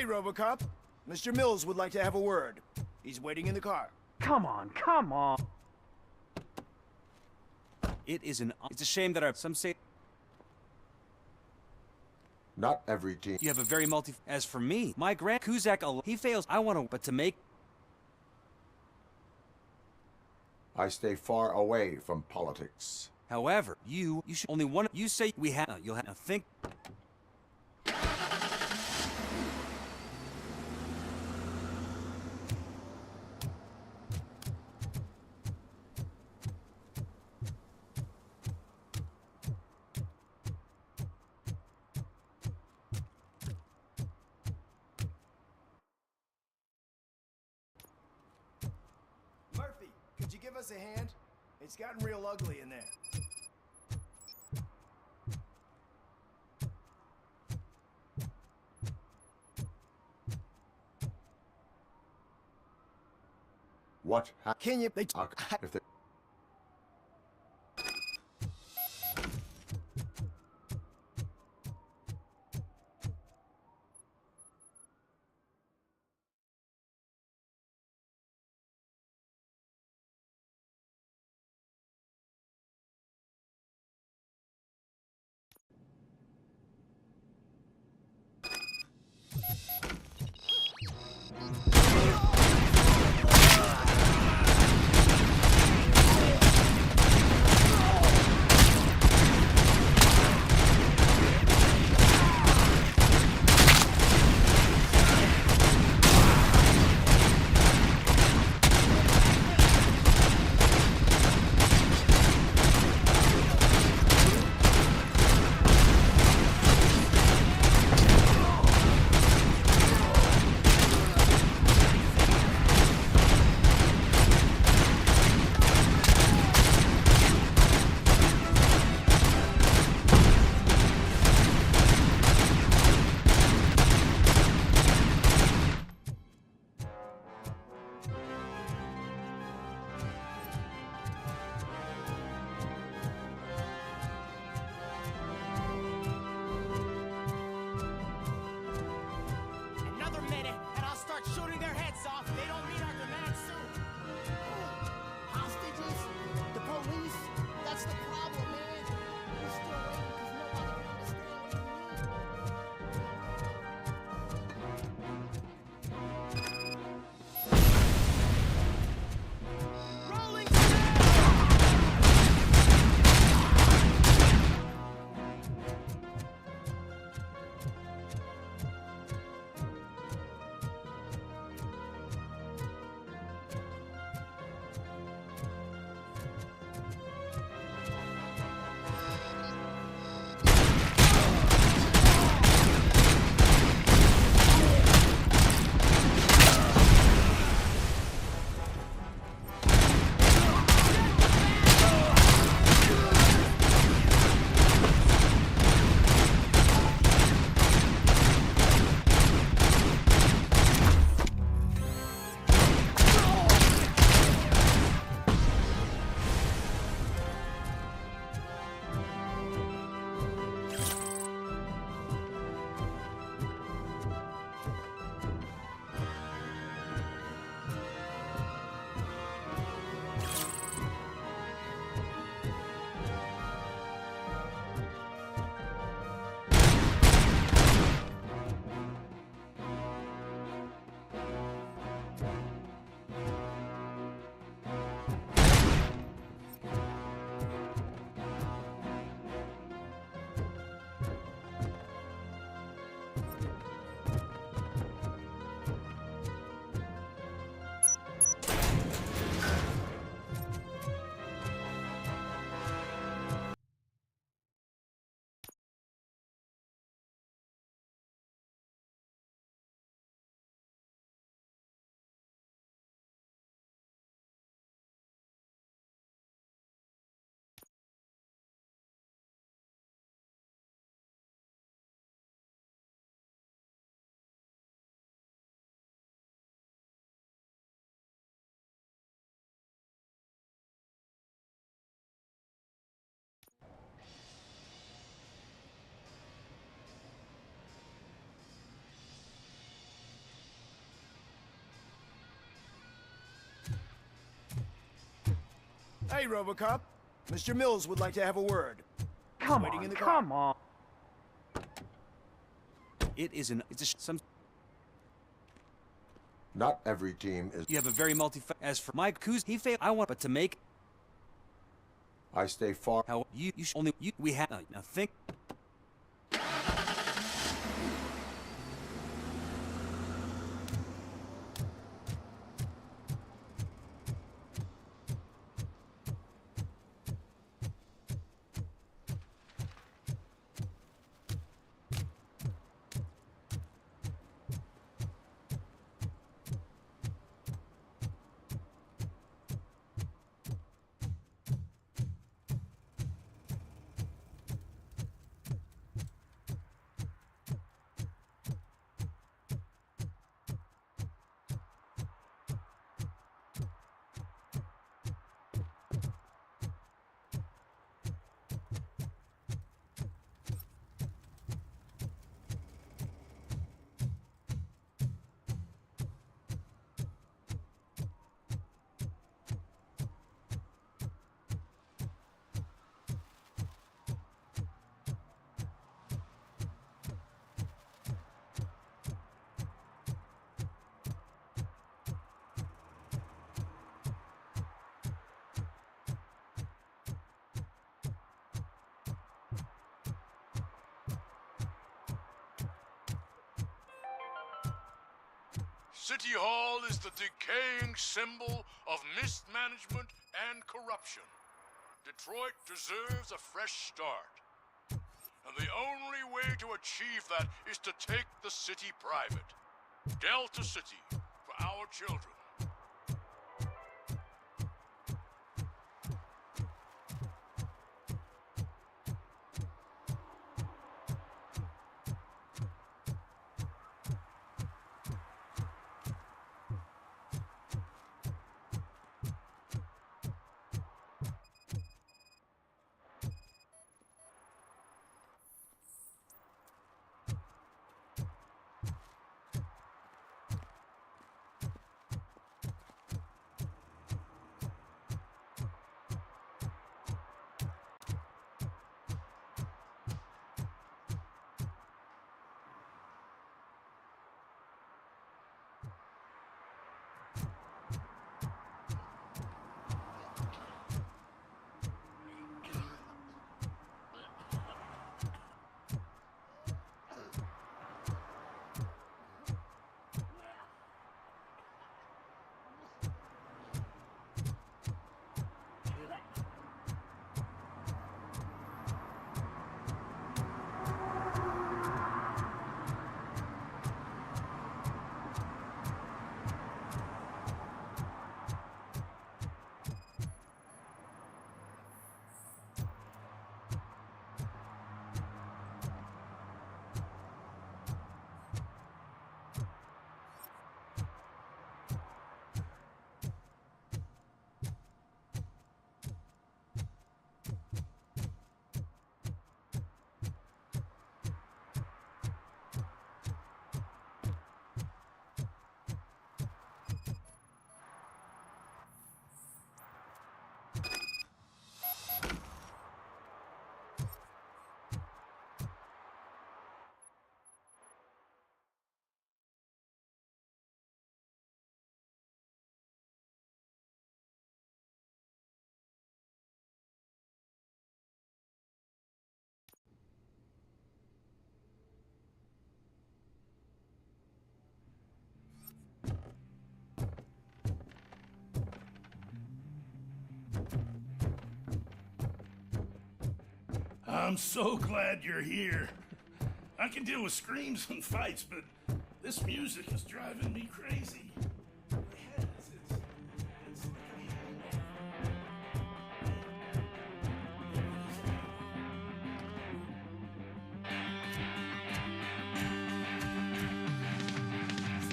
Hey, Robocop. Mr. Mills would like to have a word. He's waiting in the car. Come on, come on. It's a shame that some say Not every team. you have a very As for me, my grand Kuzak, he fails. I want to, but to make. I stay far away from politics. However, you should only one. You say we have. You'll have to think. Murphy, could you give us a hand? It's gotten real ugly in there. What Can you? if they Hey, RoboCop. Mr. Mills would like to have a word. Come waiting on, in the car. come on. It isn't. It's some. Not every team is. You have a very As for Mike Kuz, he failed. I want, but to make. I stay far. How you should only you we have now think. City Hall is the decaying symbol of mismanagement and corruption. Detroit deserves a fresh start. And the only way to achieve that is to take the city private. Delta City, for our children. I'm so glad you're here. I can deal with screams and fights, but this music is driving me crazy. My head it's like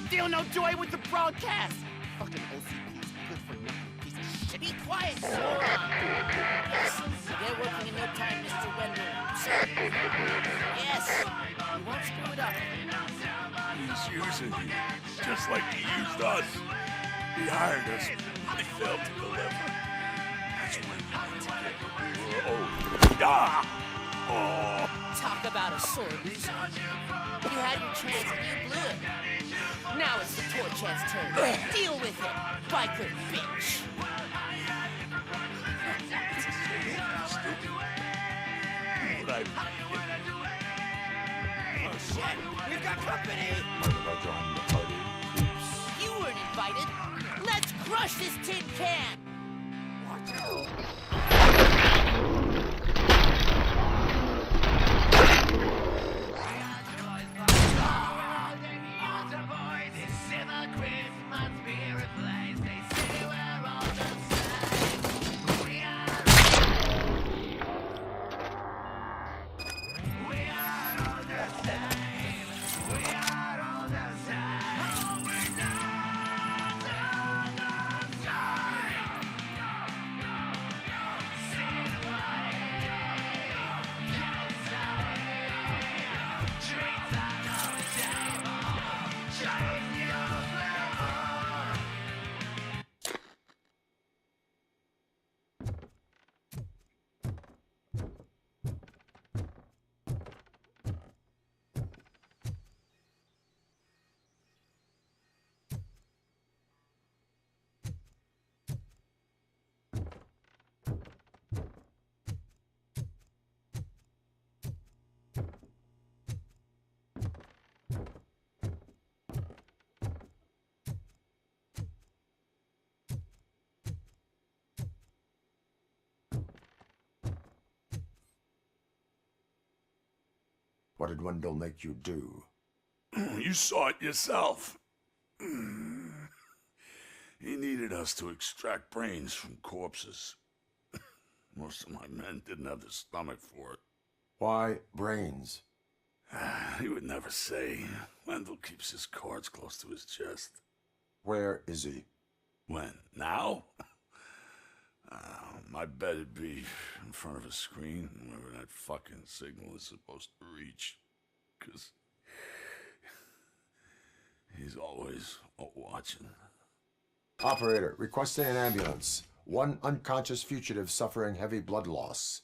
Still no joy with the broadcast. Fucking OCP's good for nothing piece of shit. Be quiet, Sora. Yes, they're working in no time, Mr. Wendell. Yes, we won't screw it up. he's using you, just like he used us. He hired us, but he failed to deliver. Talk about a sore loser. You had your chance and you blew it. Now it's the Torchhead's turn. Deal with it, biker bitch. Oh shit, we've got company! Why did I join the party? Creeps. You weren't invited. Let's crush this tin can! What did Wendell make you do? You saw it yourself. He needed us to extract brains from corpses. Most of my men didn't have the stomach for it. Why brains? He would never say. Wendell keeps his cards close to his chest. Where is he? When? Now? My bet it'd be in front of a screen wherever that fucking signal is supposed to reach. 'Cause he's always watching. Operator, requesting an ambulance. One unconscious fugitive suffering heavy blood loss.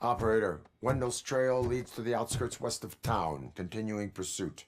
Operator, Wendell's trail leads to the outskirts west of town, continuing pursuit.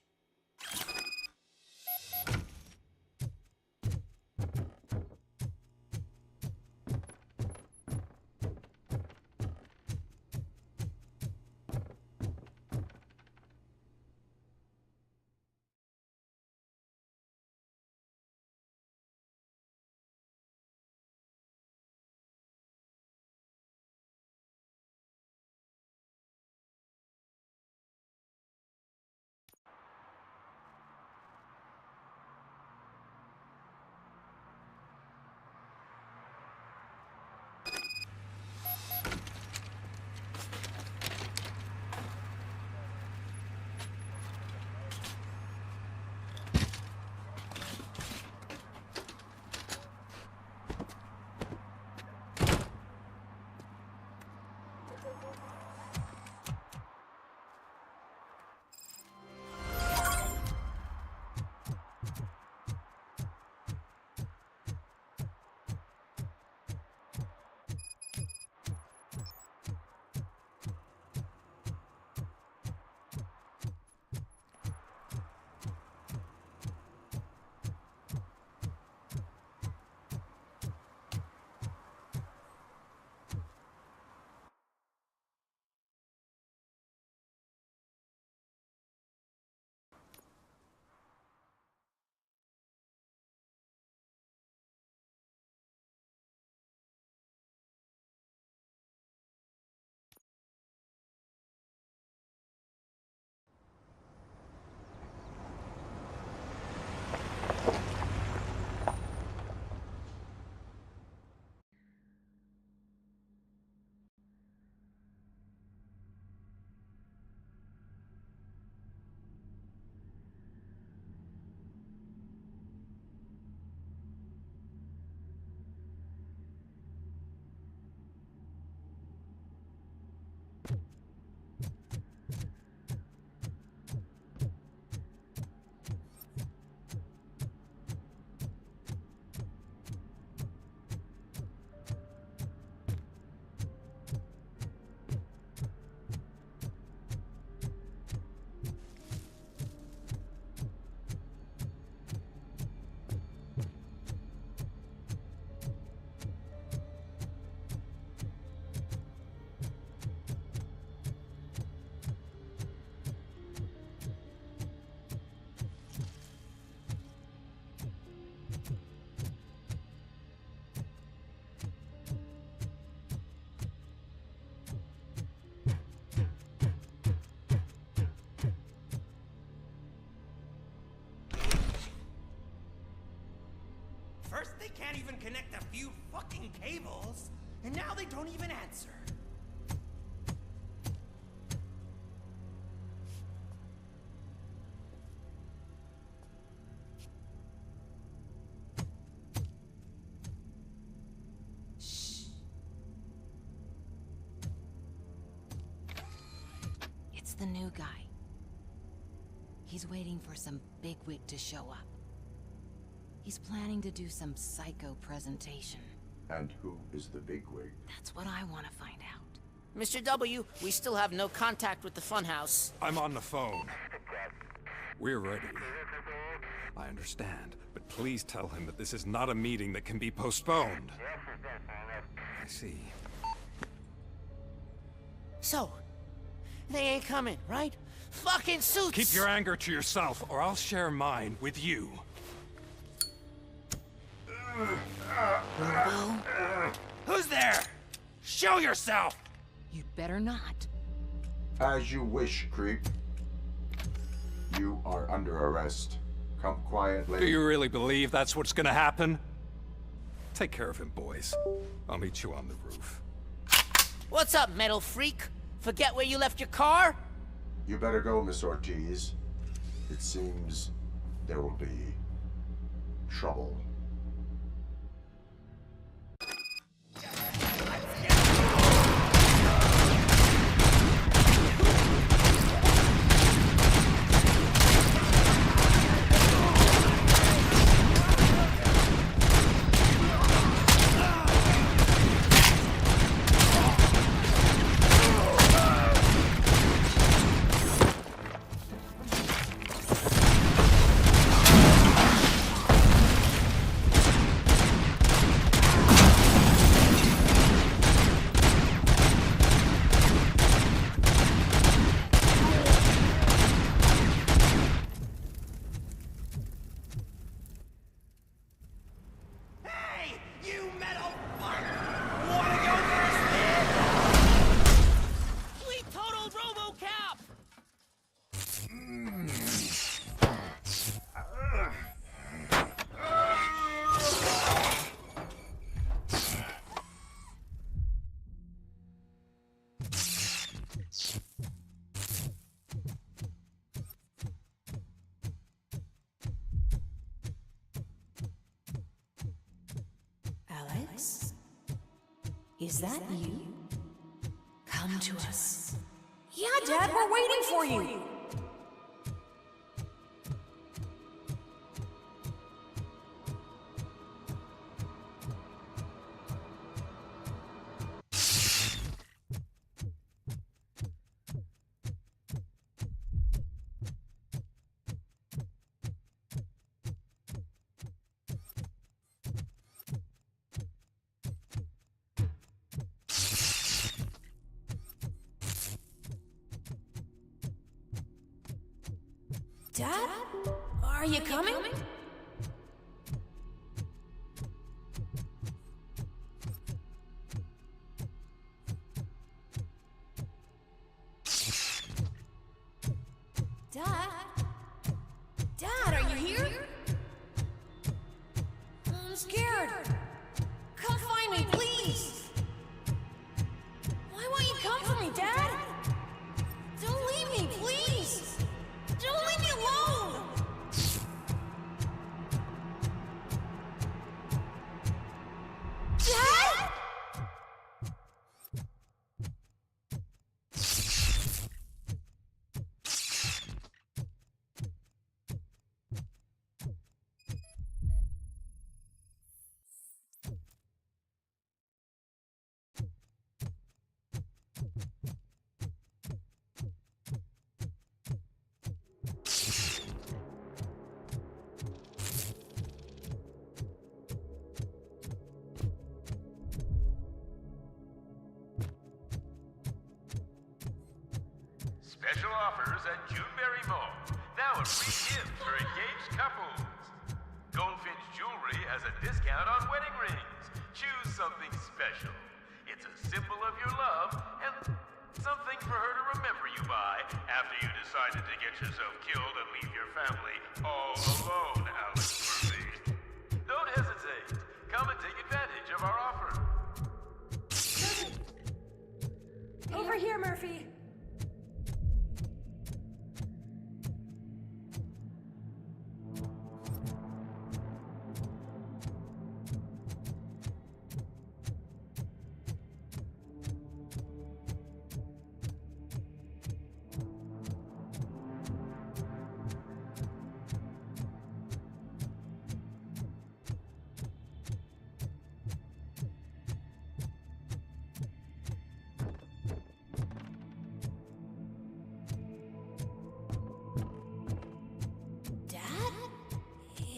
They can't even connect a few fucking cables, and now they don't even answer. It's the new guy. He's waiting for some bigwig to show up. He's planning to do some psycho presentation. And who is the bigwig? That's what I want to find out. Mr. W, we still have no contact with the funhouse. I'm on the phone. We're ready. I understand, but please tell him that this is not a meeting that can be postponed. I see. So, they ain't coming, right? Fucking suits! Keep your anger to yourself, or I'll share mine with you. Robo, Who's there? Show yourself! you'd better not. As you wish, creep. You are under arrest. Come quietly. Do you really believe that's what's gonna happen? Take care of him, boys. I'll meet you on the roof. What's up, metal freak? Forget where you left your car? You better go, Miss Ortiz. It seems there will be trouble. Hey, you metal fuck! Wanna go first, man? We total RoboCap! Alex? Is that you? Come to us. Yeah, Dad, we're waiting for you. Dad? Are you coming? Dad? Dad, are you here? I'm scared. Come find me, please. Why won't you come for me, Dad? Don't leave me, please. Don't leave me alone. Dad? Special offers at Juneberry Mall. Now a free gift for engaged couples. Goldfinch Jewelry has a discount on wedding rings. Choose something special. It's a symbol of your love and something for her to remember you by after you decided to get yourself killed and leave your family all alone, Alex Murphy. Don't hesitate. Over here, Murphy.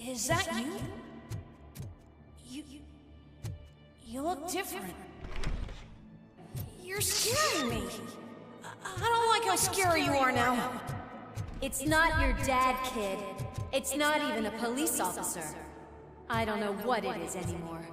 Is that you? You look different. You're scaring me. I don't like how scary you are now. It's not your dad, kid. It's not even a police officer. I don't know what it is anymore.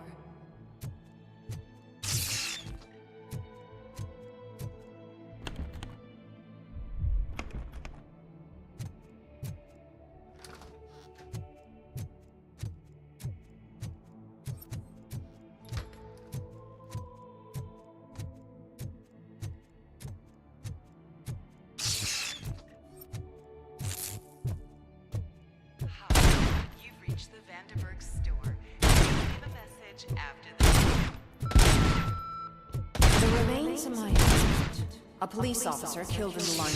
A police officer killed in the line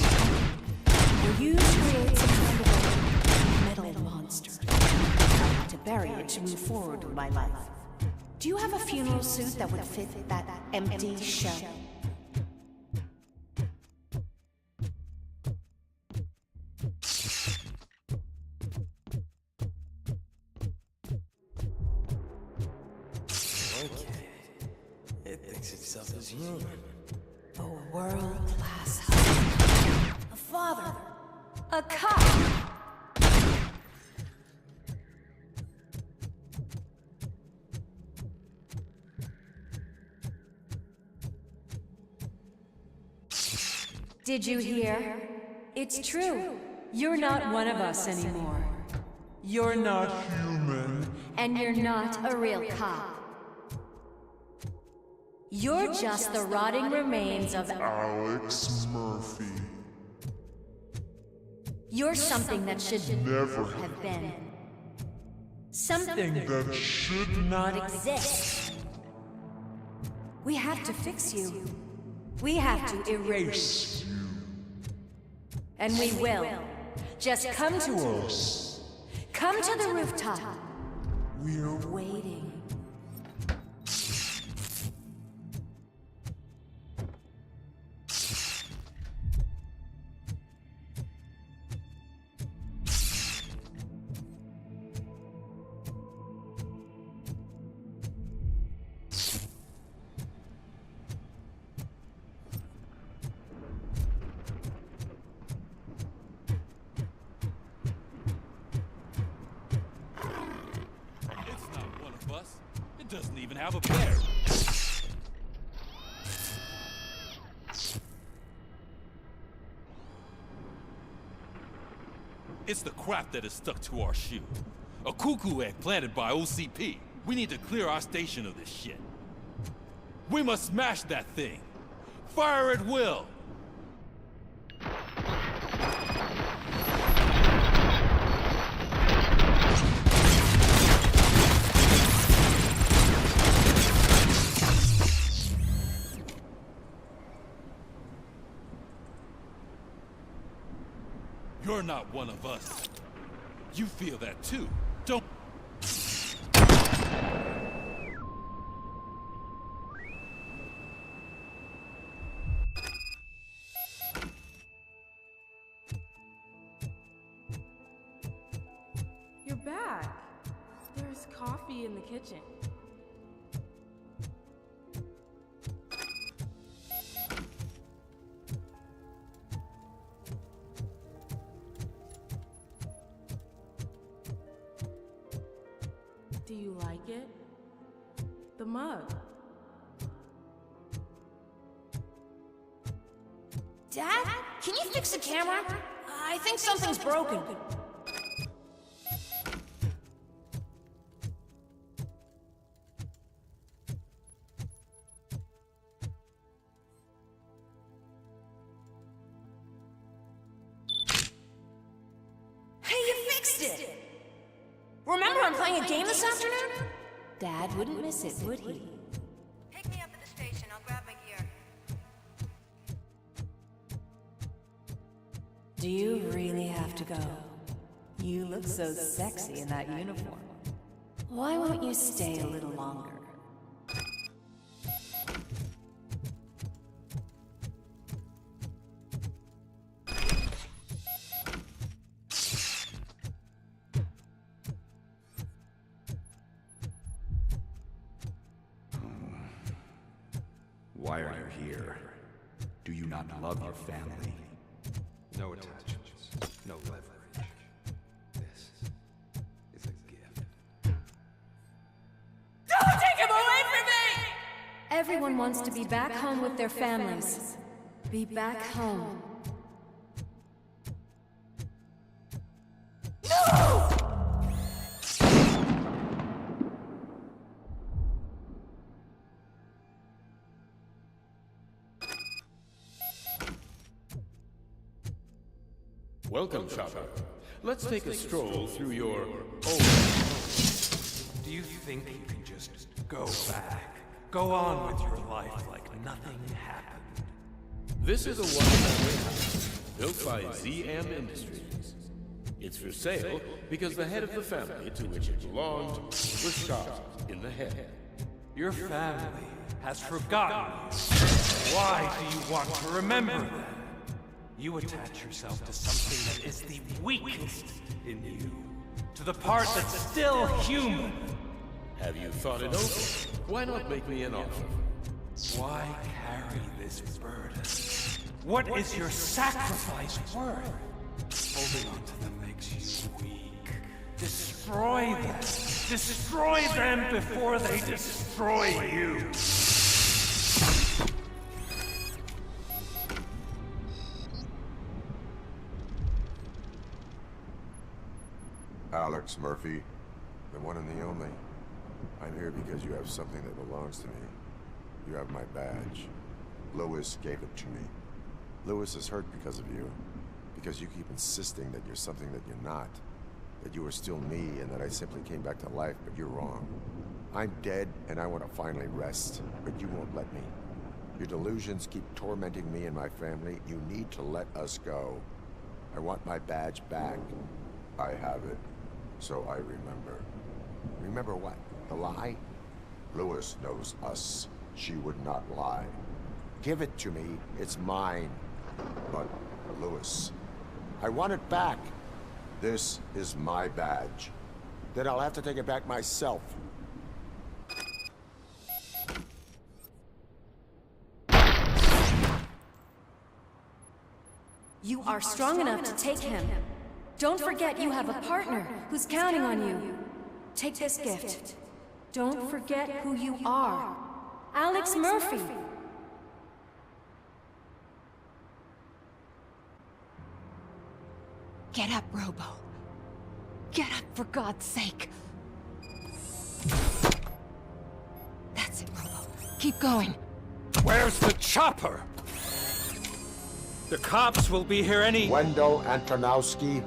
were used to create some kind of a metal monster. I had to bury it to move forward with my life. Do you have a funeral suit that would fit that empty shell? Okay. It thinks itself as human. A world-class husband, a father, a cop. Did you hear? It's true. You're not one of us anymore. You're not human. And you're not a real cop. You're just the rotting remains of Alex Murphy. You're something that should Never have been. Something that should not exist. We have to fix you. We have to erase you. And we will. Just come to us. Come to the rooftop. We're waiting. Doesn't even have a bear. It's the crap that is stuck to our shoe. A cuckoo egg planted by OCP. We need to clear our station of this shit. We must smash that thing. Fire at will. You're not one of us. You feel that too, don't... You're back. There's coffee in the kitchen. Do you like it? The mug. Dad, can you fix the camera? I think something's broken. fixed it! Remember I'm playing a game this afternoon? Dad wouldn't miss it, would he? Pick me up at the station. I'll grab my gear. Do you really have to go? You look so sexy in that uniform. Why won't you stay a little longer? Why are you here? Do you not love your family? No attachments, no leverage. This is a gift. Don't take him away from me! Everyone wants to be back home with their families. Be back home. Welcome, Chopper. Let's take a stroll through your old... Do you think you can just go back? Go on with your life like nothing happened? This is a one-family house built by ZM Industries. It's for sale because the head of the family to which it belonged was shot in the head. Your family has forgotten you. Why do you want to remember them? You attach yourself to something that is the weakest in you. To the part that's still human. Have you thought it over? Why not make me an offer? Why carry this burden? What is your sacrifice worth? Holding on to them makes you weak. Destroy them. Destroy them before they destroy you. Alex Murphy, the one and the only. I'm here because you have something that belongs to me. You have my badge. Lewis gave it to me. Lewis is hurt because of you. Because you keep insisting that you're something that you're not. That you are still me and that I simply came back to life, but you're wrong. I'm dead and I want to finally rest, but you won't let me. Your delusions keep tormenting me and my family. You need to let us go. I want my badge back. I have it. So I remember. Remember what? The lie? Lewis knows us. She would not lie. Give it to me. It's mine. But, Lewis, I want it back. This is my badge. Then I'll have to take it back myself. You are strong enough to take him. Don't forget you have a partner who's counting on you. Take this gift. Don't forget who you are. Alex Murphy. Get up, Robo. Get up, for God's sake. That's it, Robo. Keep going. Where's the chopper? The cops will be here any... Wendell Antonowski.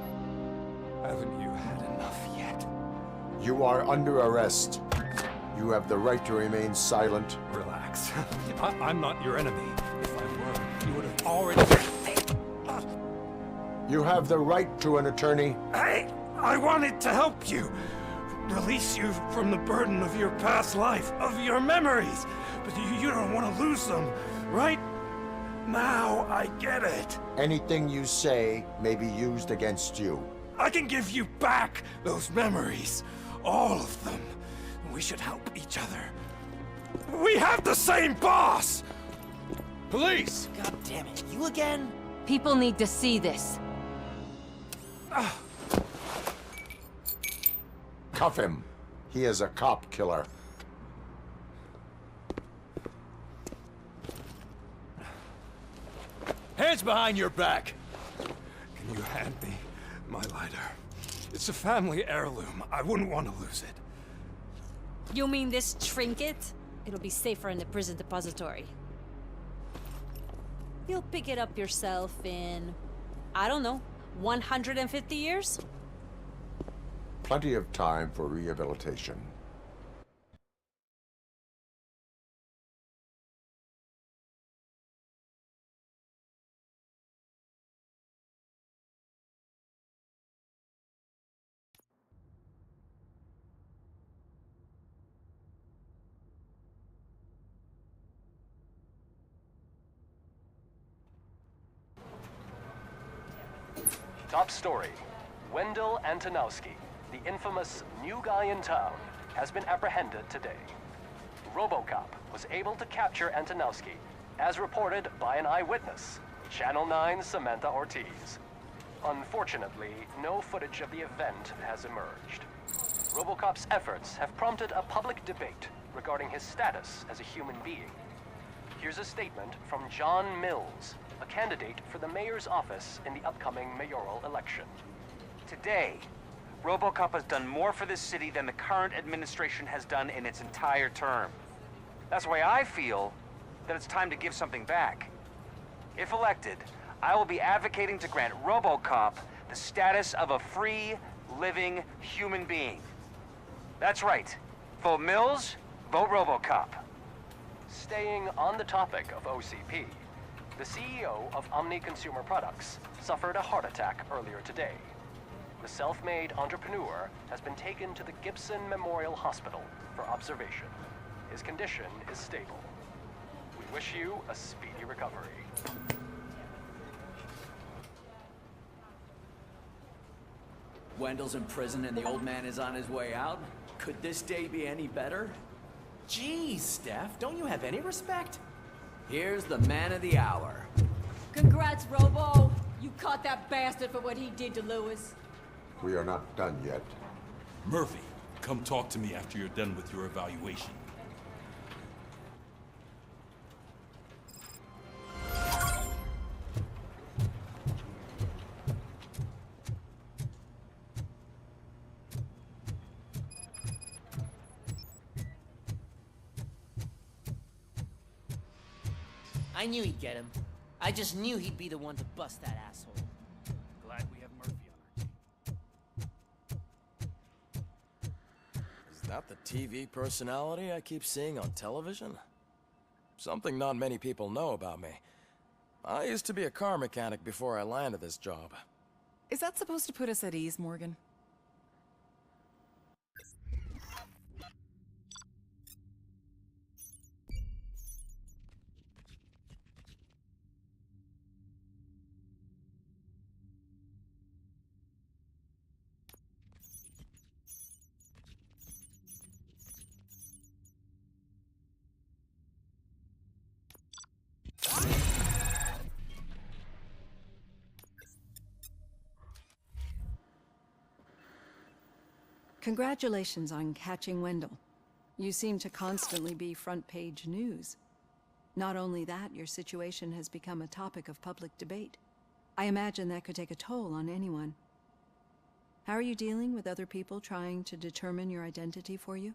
Haven't you had enough yet? You are under arrest. You have the right to remain silent. Relax. I'm not your enemy. If I were, you would have already... You have the right to an attorney. I wanted to help you. Release you from the burden of your past life, of your memories. But you don't want to lose them, right? Now I get it. Anything you say may be used against you. I can give you back those memories. All of them. We should help each other. We have the same boss! Police! God damn it, you again? People need to see this. Cuff him. He is a cop killer. Hands behind your back! Can you hand me my lighter? It's a family heirloom. I wouldn't want to lose it. You mean this trinket? It'll be safer in the prison depository. You'll pick it up yourself in, I don't know, 150 years? plenty of time for rehabilitation. Top story. Wendell Antonowski, the infamous new guy in town, has been apprehended today. RoboCop was able to capture Antonowski, as reported by an eyewitness, Channel 9's Samantha Ortiz. Unfortunately, no footage of the event has emerged. RoboCop's efforts have prompted a public debate regarding his status as a human being. Here's a statement from John Mills, a candidate for the mayor's office in the upcoming mayoral election. Today, RoboCop has done more for this city than the current administration has done in its entire term. That's why I feel that it's time to give something back. If elected, I will be advocating to grant RoboCop the status of a free, living human being. That's right. Vote Mills, vote RoboCop. Staying on the topic of OCP, the CEO of Omni Consumer Products suffered a heart attack earlier today. The self-made entrepreneur has been taken to the Gibson Memorial Hospital for observation. His condition is stable. We wish you a speedy recovery. Wendell's in prison and the old man is on his way out. Could this day be any better? Geez, Steph, don't you have any respect? Here's the man of the hour. Congrats, Robo. You caught that bastard for what he did to Lewis. We are not done yet. Murphy, come talk to me after you're done with your evaluation. I knew he'd get him. I just knew he'd be the one to bust that asshole. Glad we have Murphy on our team. Is that the TV personality I keep seeing on television? Something not many people know about me. I used to be a car mechanic before I landed this job. Is that supposed to put us at ease, Morgan? Congratulations on catching Wendell. You seem to constantly be front-page news. Not only that, your situation has become a topic of public debate. I imagine that could take a toll on anyone. How are you dealing with other people trying to determine your identity for you?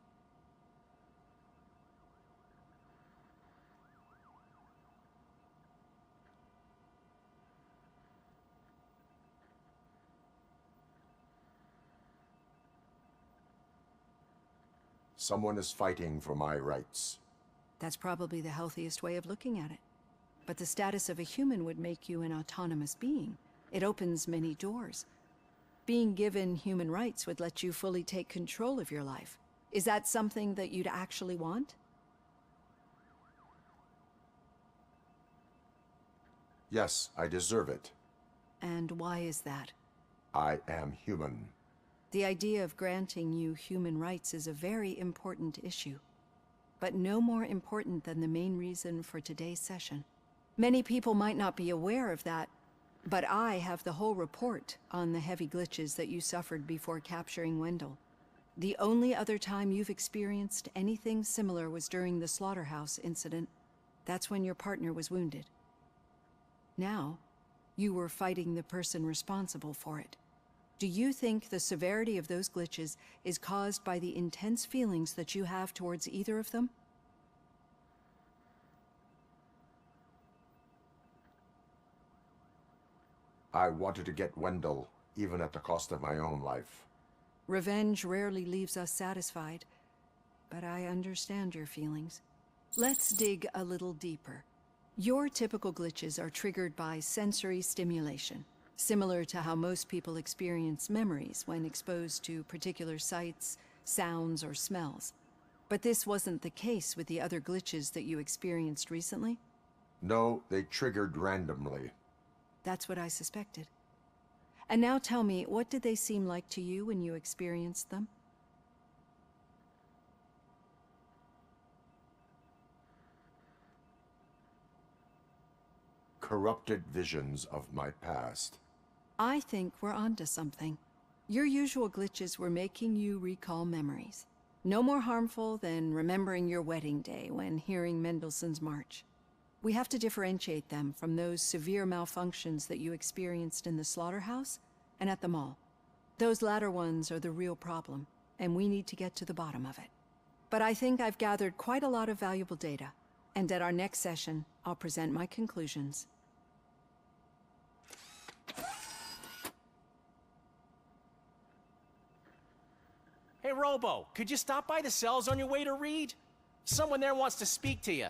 Someone is fighting for my rights. That's probably the healthiest way of looking at it. But the status of a human would make you an autonomous being. It opens many doors. Being given human rights would let you fully take control of your life. Is that something that you'd actually want? Yes, I deserve it. And why is that? I am human. The idea of granting you human rights is a very important issue, but no more important than the main reason for today's session. Many people might not be aware of that, but I have the whole report on the heavy glitches that you suffered before capturing Wendell. The only other time you've experienced anything similar was during the slaughterhouse incident. That's when your partner was wounded. Now, you were fighting the person responsible for it. Do you think the severity of those glitches is caused by the intense feelings that you have towards either of them? I wanted to get Wendell, even at the cost of my own life. Revenge rarely leaves us satisfied, but I understand your feelings. Let's dig a little deeper. Your typical glitches are triggered by sensory stimulation, similar to how most people experience memories when exposed to particular sights, sounds, or smells. But this wasn't the case with the other glitches that you experienced recently? No, they triggered randomly. That's what I suspected. And now tell me, what did they seem like to you when you experienced them? Corrupted visions of my past. I think we're onto something. Your usual glitches were making you recall memories. No more harmful than remembering your wedding day when hearing Mendelssohn's March. We have to differentiate them from those severe malfunctions that you experienced in the slaughterhouse and at the mall. Those latter ones are the real problem, and we need to get to the bottom of it. But I think I've gathered quite a lot of valuable data, and at our next session, I'll present my conclusions. Hey, Robo, could you stop by the cells on your way to read? Someone there wants to speak to you.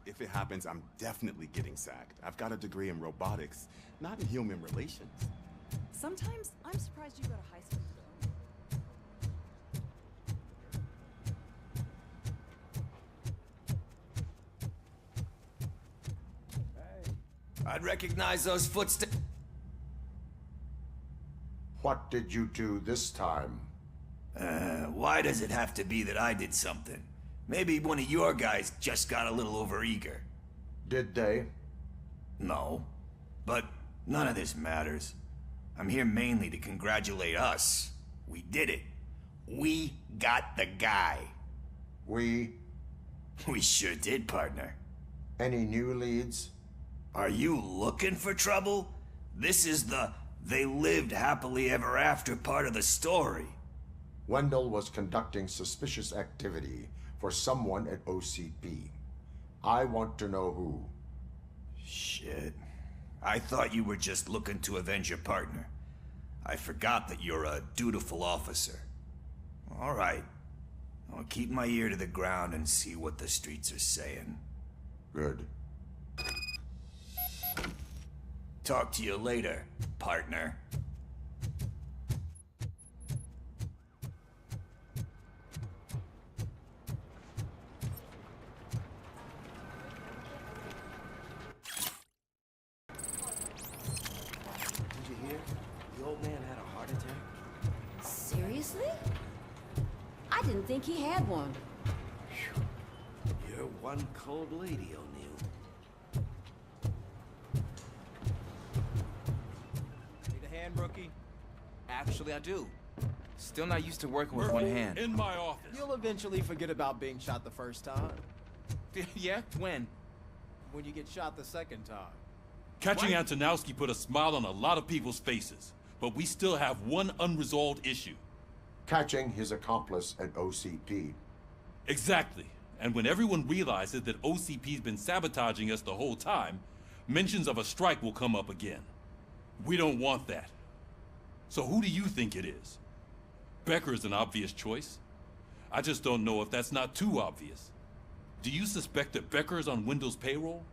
If it happens, I'm definitely getting sacked. I've got a degree in robotics, not in human relations. Sometimes I'm surprised you go to high school. I'd recognize those footsteps. What did you do this time? Why does it have to be that I did something? Maybe one of your guys just got a little overeager. Did they? No. But none of this matters. I'm here mainly to congratulate us. We did it. We got the guy. We sure did, partner. Any new leads? Are you looking for trouble? This is the they lived happily ever after part of the story. Wendell was conducting suspicious activity for someone at OCP. I want to know who. Shit. I thought you were just looking to avenge your partner. I forgot that you're a dutiful officer. All right. I'll keep my ear to the ground and see what the streets are saying. Good. Talk to you later, partner. Did you hear? The old man had a heart attack. Seriously? I didn't think he had one. You're one cold lady, O'Neill. Need a hand, rookie? Actually, I do. Still not used to working with one hand. In my office. You'll eventually forget about being shot the first time. Yeah? When? When you get shot the second time. Catching Antonowski put a smile on a lot of people's faces, but we still have one unresolved issue. Catching his accomplice at OCP. Exactly. And when everyone realizes that OCP's been sabotaging us the whole time, mentions of a strike will come up again. We don't want that. So who do you think it is? Becker is an obvious choice. I just don't know if that's not too obvious. Do you suspect that Becker is on Wendell's payroll?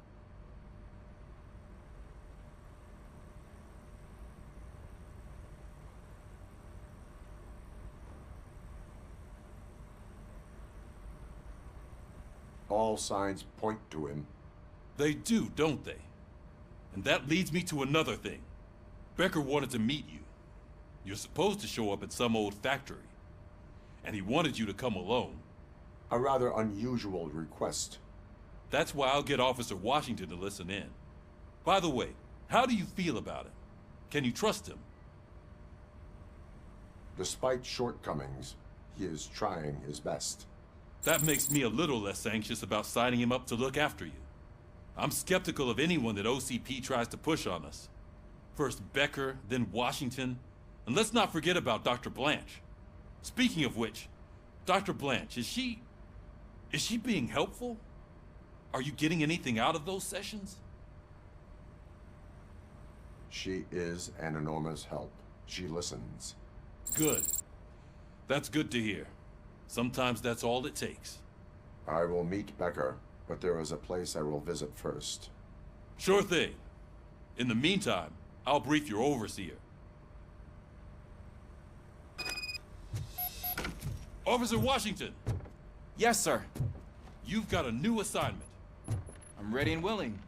All signs point to him. They do, don't they? And that leads me to another thing. Becker wanted to meet you. You're supposed to show up at some old factory. And he wanted you to come alone. A rather unusual request. That's why I'll get Officer Washington to listen in. By the way, how do you feel about him? Can you trust him? Despite shortcomings, he is trying his best. That makes me a little less anxious about signing him up to look after you. I'm skeptical of anyone that OCP tries to push on us. First Becker, then Washington, and let's not forget about Dr. Blanche. Speaking of which, Dr. Blanche, is she being helpful? Are you getting anything out of those sessions? She is an enormous help. She listens. Good. That's good to hear. Sometimes that's all it takes. I will meet Becker, but there is a place I will visit first. Sure thing. In the meantime, I'll brief your overseer. Officer Washington! Yes, sir. You've got a new assignment. I'm ready and willing.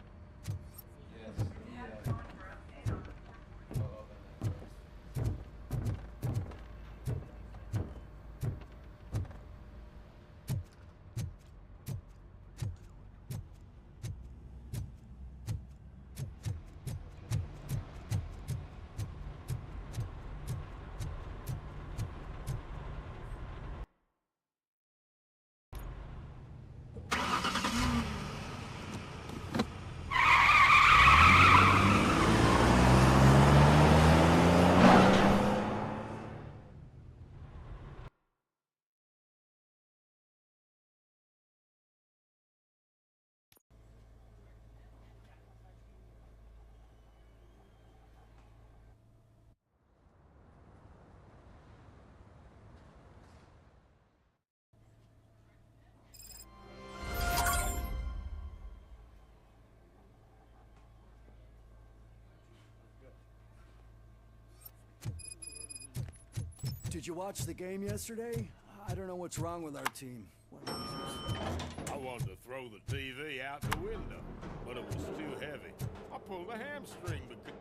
Did you watch the game yesterday? I don't know what's wrong with our team. I wanted to throw the TV out the window, but it was too heavy. I pulled a hamstring because...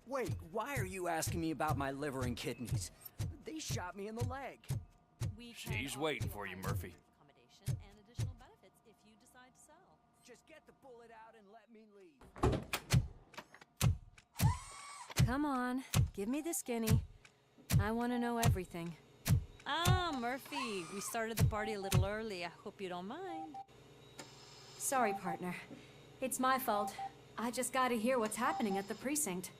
Wait, why are you asking me about my liver and kidneys? They shot me in the leg. She's waiting for you, Murphy. Just get the bullet out and let me leave. Come on, give me the skinny. I want to know everything. Ah, Murphy, we started the party a little early. I hope you don't mind. Sorry, partner. It's my fault. I just gotta hear what's happening at the precinct.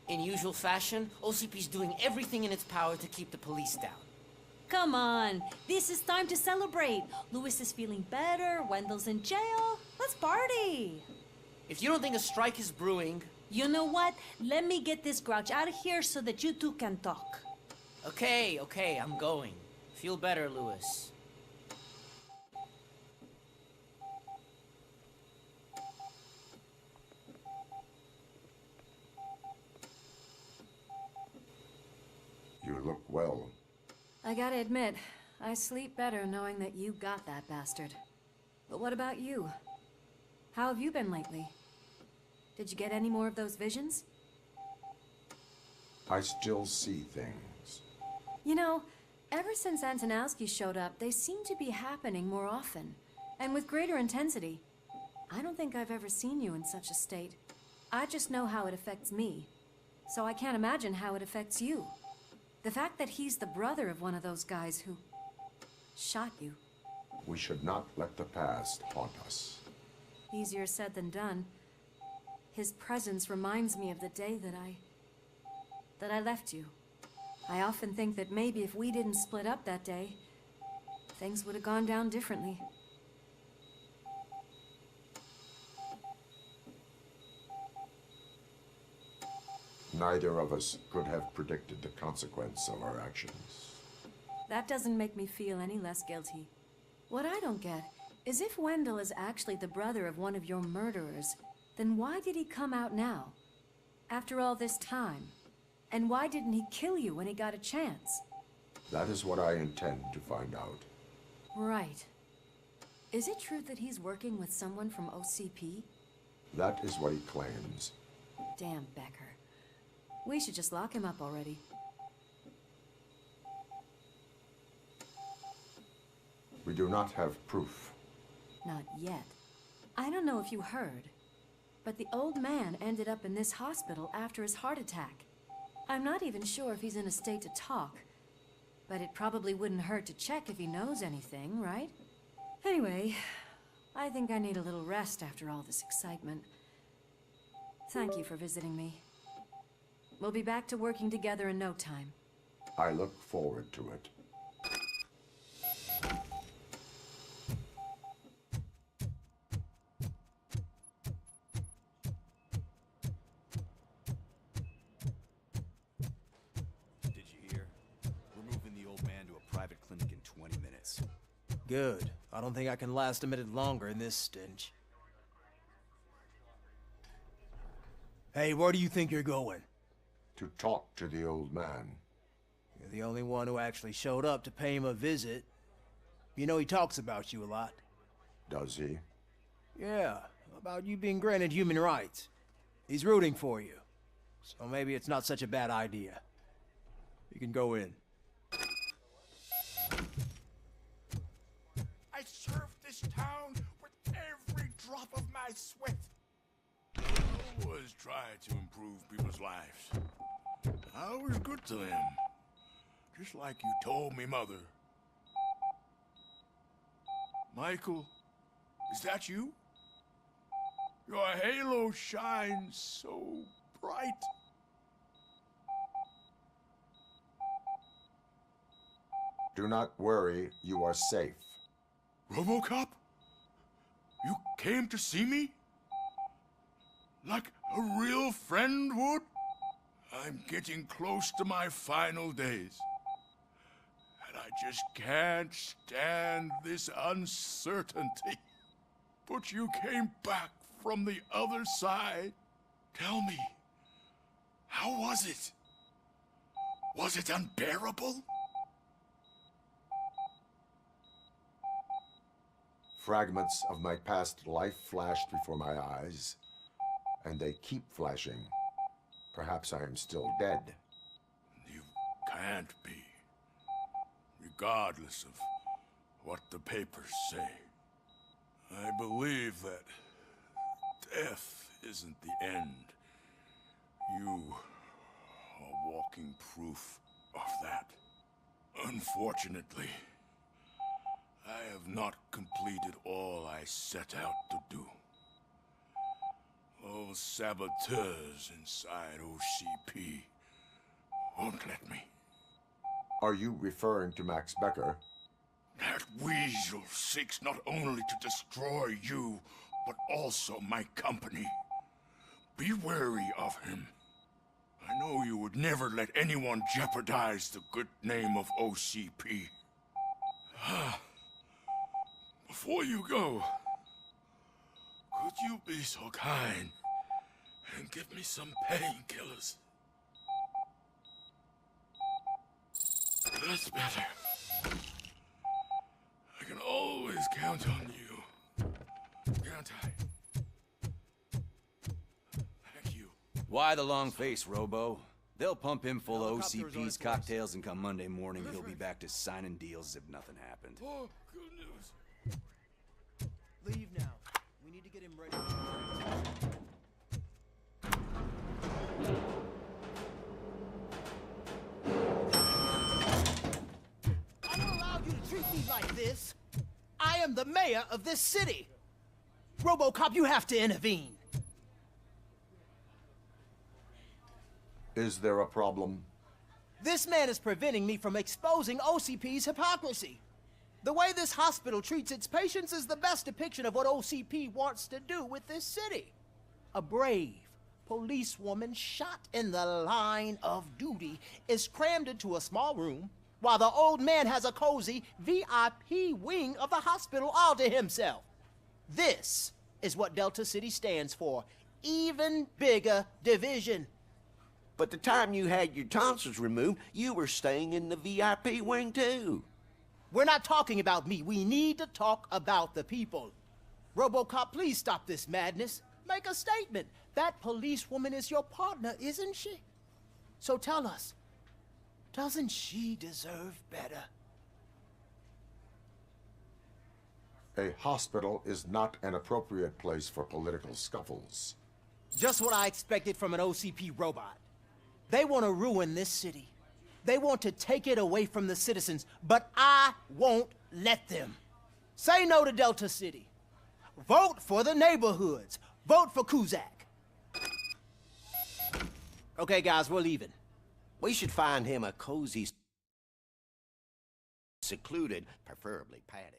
In usual fashion, OCP's doing everything in its power to keep the police down. Come on, this is time to celebrate. Louis is feeling better, Wendell's in jail. Let's party. If you don't think a strike is brewing... You know what? Let me get this grouch out of here so that you two can talk. Okay, I'm going. Feel better, Louis. You look well. I gotta admit, I sleep better knowing that you got that bastard. But what about you? How have you been lately? Did you get any more of those visions? I still see things. You know, ever since Antonowski showed up, they seem to be happening more often, and with greater intensity. I don't think I've ever seen you in such a state. I just know how it affects me, so I can't imagine how it affects you. The fact that he's the brother of one of those guys who shot you. We should not let the past haunt us. Easier said than done. His presence reminds me of the day that I left you. I often think that maybe if we didn't split up that day, things would have gone down differently. Neither of us could have predicted the consequence of our actions. That doesn't make me feel any less guilty. What I don't get is if Wendell is actually the brother of one of your murderers, then why did he come out now? After all this time? And why didn't he kill you when he got a chance? That is what I intend to find out. Right. Is it true that he's working with someone from OCP? That is what he claims. Damn Becker. We should just lock him up already. We do not have proof. Not yet. I don't know if you heard, but the old man ended up in this hospital after his heart attack. I'm not even sure if he's in a state to talk, but it probably wouldn't hurt to check if he knows anything, right? Anyway, I think I need a little rest after all this excitement. Thank you for visiting me. We'll be back to working together in no time. I look forward to it. Did you hear? We're moving the old man to a private clinic in 20 minutes. Good. I don't think I can last a minute longer in this stench. Hey, where do you think you're going? To talk to the old man. You're the only one who actually showed up to pay him a visit. You know he talks about you a lot. Does he? Yeah, about you being granted human rights. He's rooting for you. So maybe it's not such a bad idea. You can go in. I served this town with every drop of my sweat. I always tried to improve people's lives. I was good to them. Just like you told me, Mother. Michael, is that you? Your halo shines so bright. Do not worry, you are safe. RoboCop? You came to see me? Like a real friend would? I'm getting close to my final days. And I just can't stand this uncertainty. But you came back from the other side. Tell me, how was it? Was it unbearable? Fragments of my past life flashed before my eyes, and they keep flashing. Perhaps I am still dead. You can't be. Regardless of what the papers say. I believe that death isn't the end. You are walking proof of that. Unfortunately, I have not completed all I set out to do. Those saboteurs inside OCP won't let me. Are you referring to Max Becker? That weasel seeks not only to destroy you, but also my company. Be wary of him. I know you would never let anyone jeopardize the good name of OCP. Before you go, could you be so kind and give me some painkillers? That's better. I can always count on you. Can't I? Thank you. Why the long face, Robo? They'll pump him full of OCP's cocktails, and come Monday morning, he'll be back to signing deals as if nothing happened. Oh, good news. Leave now. We need to get him ready. I don't allow you to treat me like this. I am the mayor of this city. RoboCop, you have to intervene. Is there a problem? This man is preventing me from exposing OCP's hypocrisy. The way this hospital treats its patients is the best depiction of what OCP wants to do with this city. A brave policewoman shot in the line of duty is crammed into a small room, while the old man has a cozy VIP wing of the hospital all to himself. This is what Delta City stands for. Even bigger division. But the time you had your tonsils removed, you were staying in the VIP wing too. We're not talking about me. We need to talk about the people. RoboCop, please stop this madness. Make a statement. That policewoman is your partner, isn't she? So tell us, doesn't she deserve better? A hospital is not an appropriate place for political scuffles. Just what I expected from an OCP robot. They want to ruin this city. They want to take it away from the citizens, but I won't let them. Say no to Delta City. Vote for the neighborhoods. Vote for Kuzak. Okay, guys, we're leaving. We should find him a cozy, secluded, preferably padded.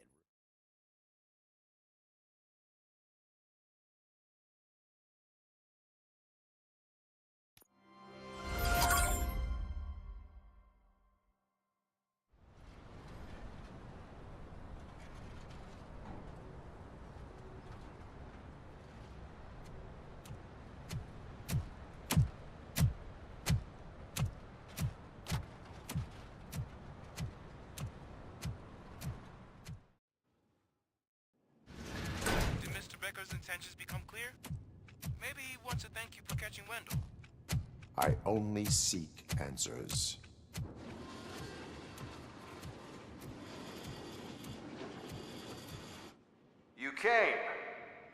Intentions become clear? Maybe he wants to thank you for catching Wendell. I only seek answers. You came,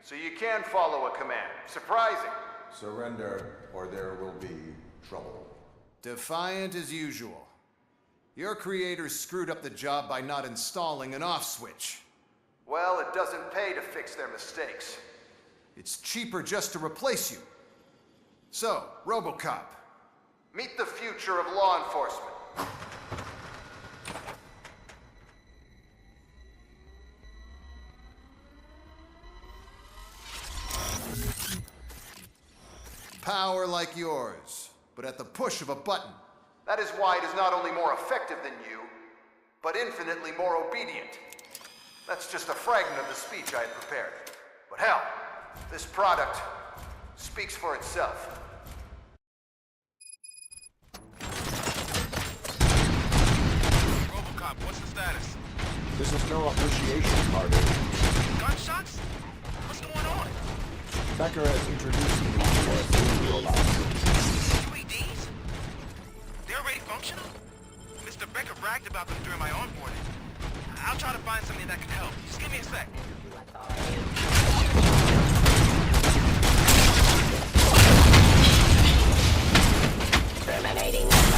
so you can follow a command. Surprising. Surrender, or there will be trouble. Defiant as usual. Your creators screwed up the job by not installing an off switch. Well, it doesn't pay to fix their mistakes. It's cheaper just to replace you. So, RoboCop. Meet the future of law enforcement. Power like yours, but at the push of a button. That is why it is not only more effective than you, but infinitely more obedient. That's just a fragment of the speech I had prepared. But hell, this product speaks for itself. RoboCop, what's the status? This is no appreciation party. Gunshots? What's going on? Becker has introduced me to a food robot. UEDs? They're already functional? Mr. Becker bragged about them during my onboarding. I'll try to find something that can help. Just give me a sec. Terminating the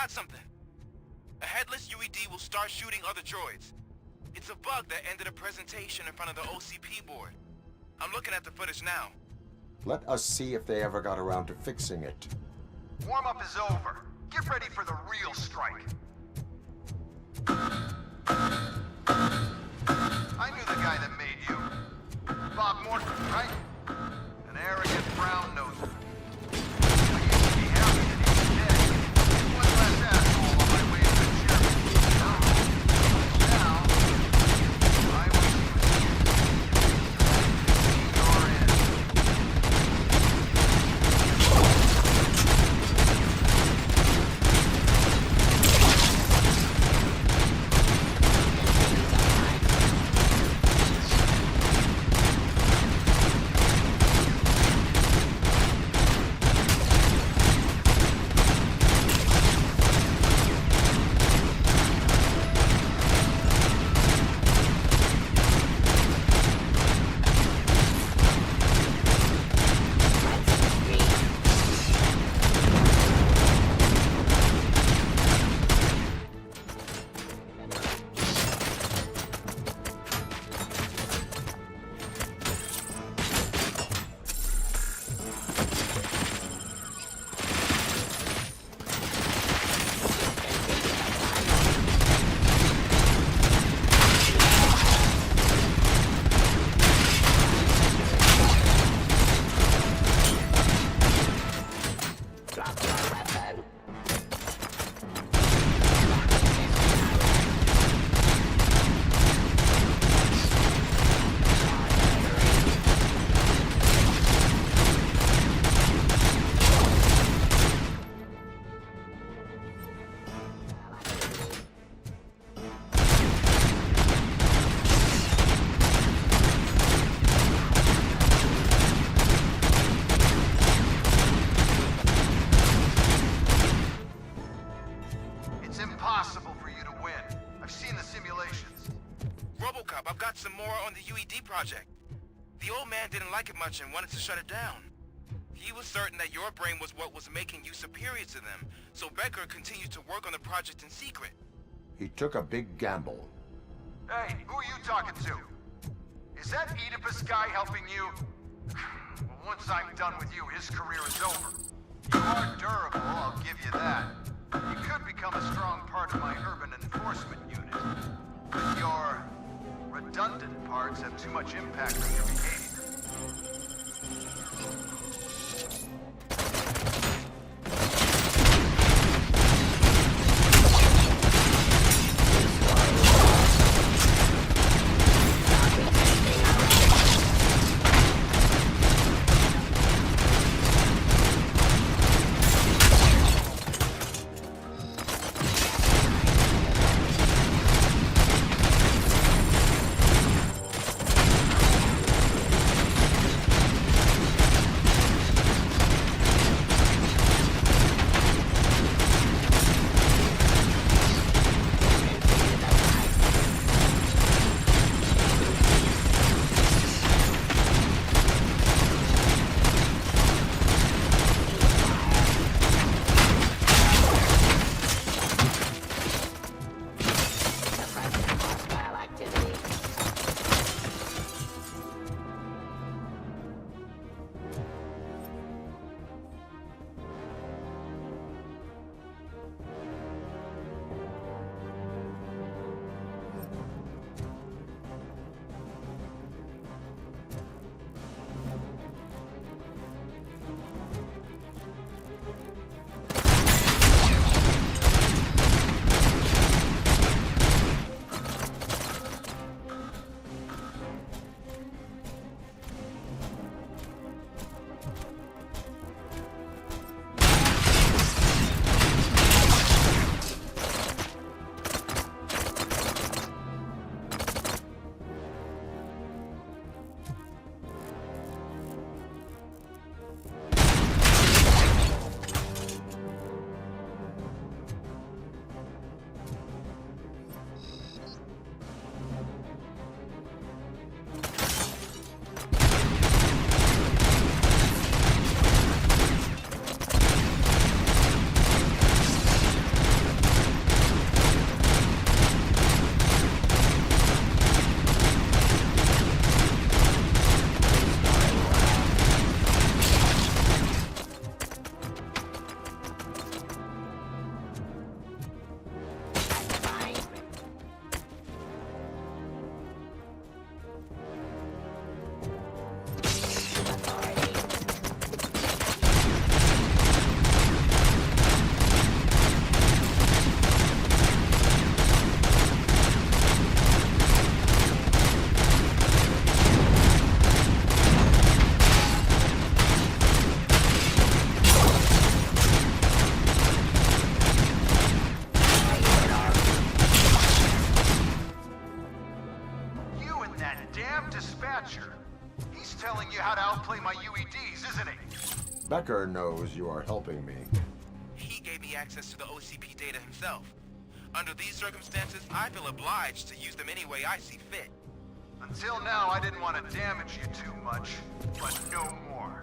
got something. A headless UED will start shooting other droids. It's a bug that ended a presentation in front of the OCP board. I'm looking at the footage now. Let us see if they ever got around to fixing it. Warm-up is over. Get ready for the real strike. I knew the guy that made you. Bob Morton, right? An arrogant brown-noser. I used to be happy that he was dead. One less asshole on my way to the chairman. Now, I wish he was here. You're in. project. The old man didn't like it much and wanted to shut it down. He was certain that your brain was what was making you superior to them, so Becker continued to work on the project in secret. He took a big gamble. Hey, who are you talking to? Is that Oedipus guy helping you? Well, once I'm done with you, his career is over. You are durable, I'll give you that. You could become a strong part of my urban enforcement unit. But your redundant parts have too much impact on your behavior. telling you how to outplay my UEDs, isn't he? Becker knows you are helping me. He gave me access to the OCP data himself. Under these circumstances, I feel obliged to use them any way I see fit. Until now, I didn't want to damage you too much, but no more.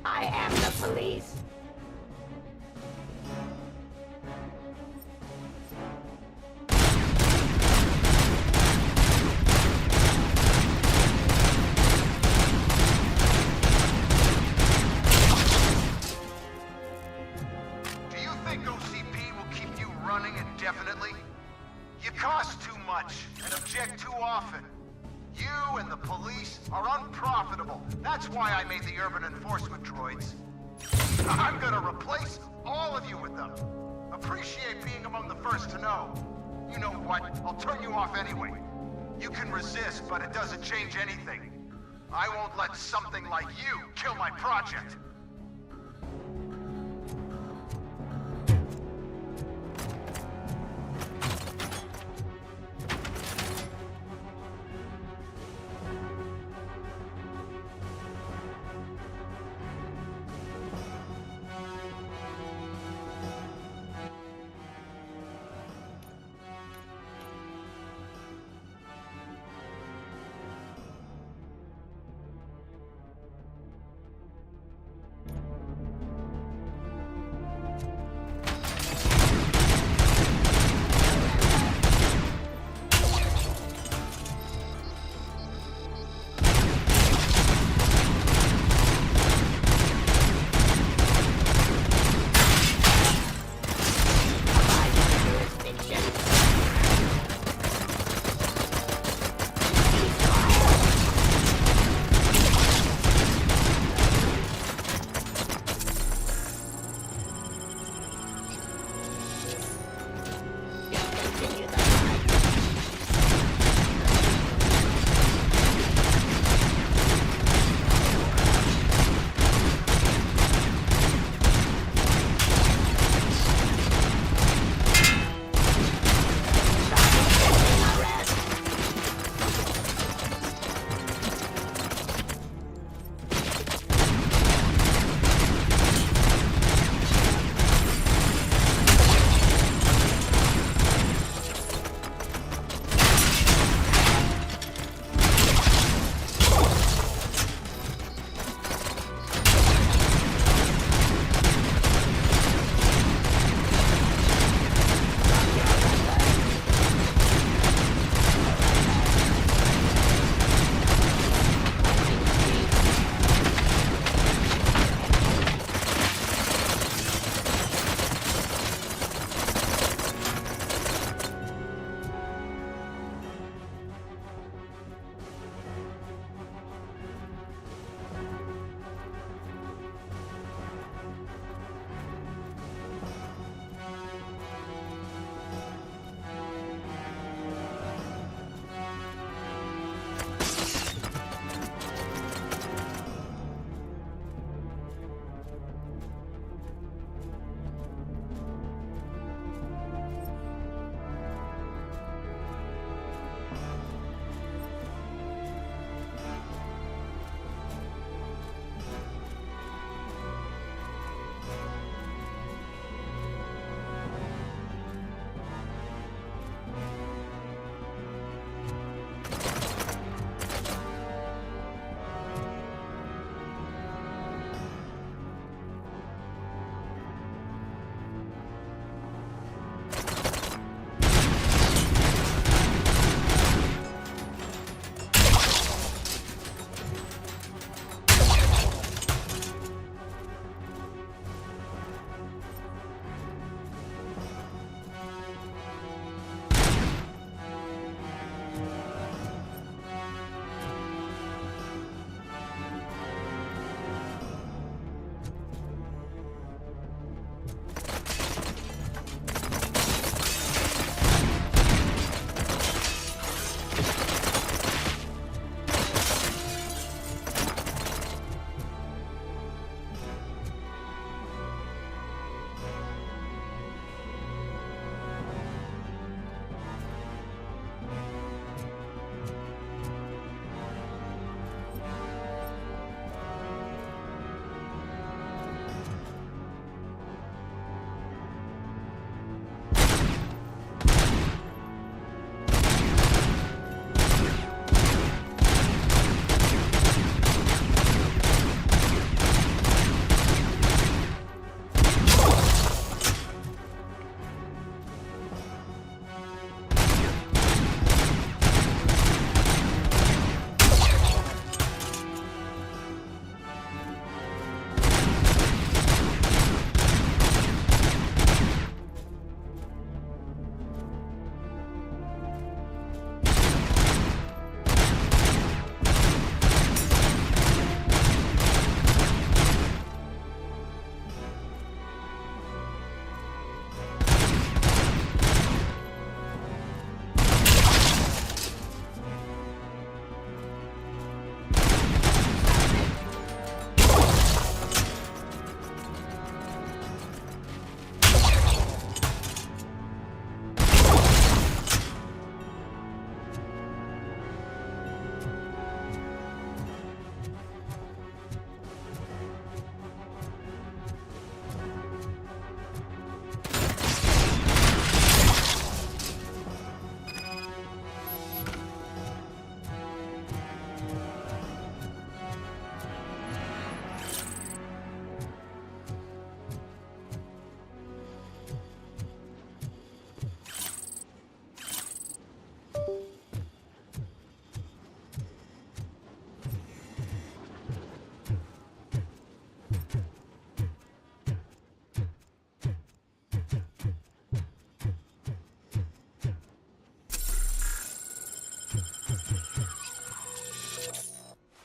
I am the police. Do you think OCP will keep you running indefinitely? You cost too much and object too often. You and the police are unprofitable. That's why I made the urban enforcement droids. I'm gonna replace all of you with them. Appreciate being among the first to know. You know what? I'll turn you off anyway. You can resist, but it doesn't change anything. I won't let something like you kill my project.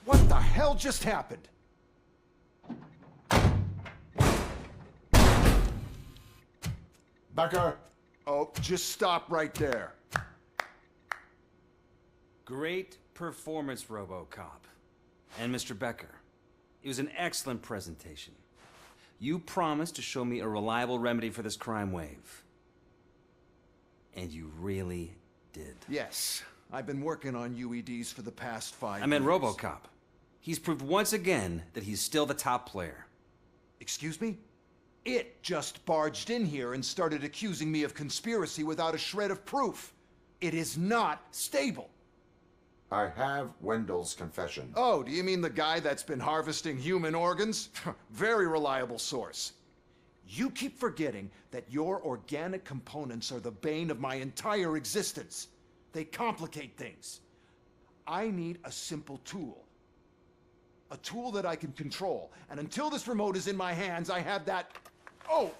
What the hell just happened? Becker! Oh, just stop right there. Great performance, RoboCop. And Mr. Becker, it was an excellent presentation. You promised to show me a reliable remedy for this crime wave. And you really did. Yes, I've been working on UEDs for the past 5 years. I meant RoboCop. He's proved once again that he's still the top player. Excuse me? It just barged in here and started accusing me of conspiracy without a shred of proof. It is not stable. I have Wendell's confession. Oh, do you mean the guy that's been harvesting human organs? Very reliable source. You keep forgetting that your organic components are the bane of my entire existence. They complicate things. I need a simple tool. A tool that I can control. And until this remote is in my hands, I have that... Oh!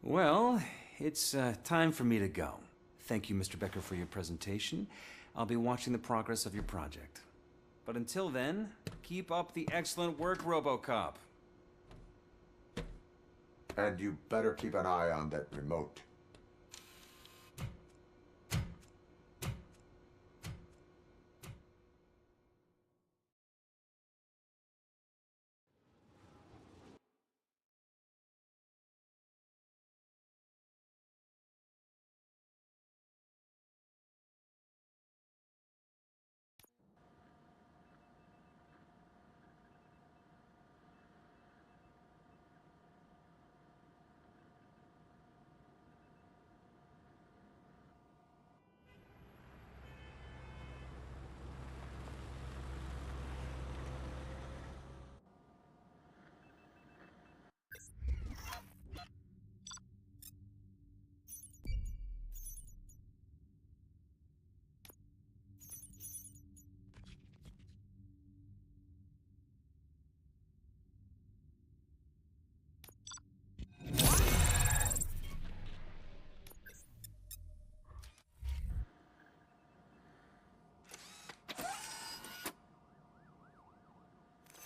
Well, it's time for me to go. Thank you, Mr. Becker, for your presentation. I'll be watching the progress of your project. But until then, keep up the excellent work, RoboCop. And you better keep an eye on that remote.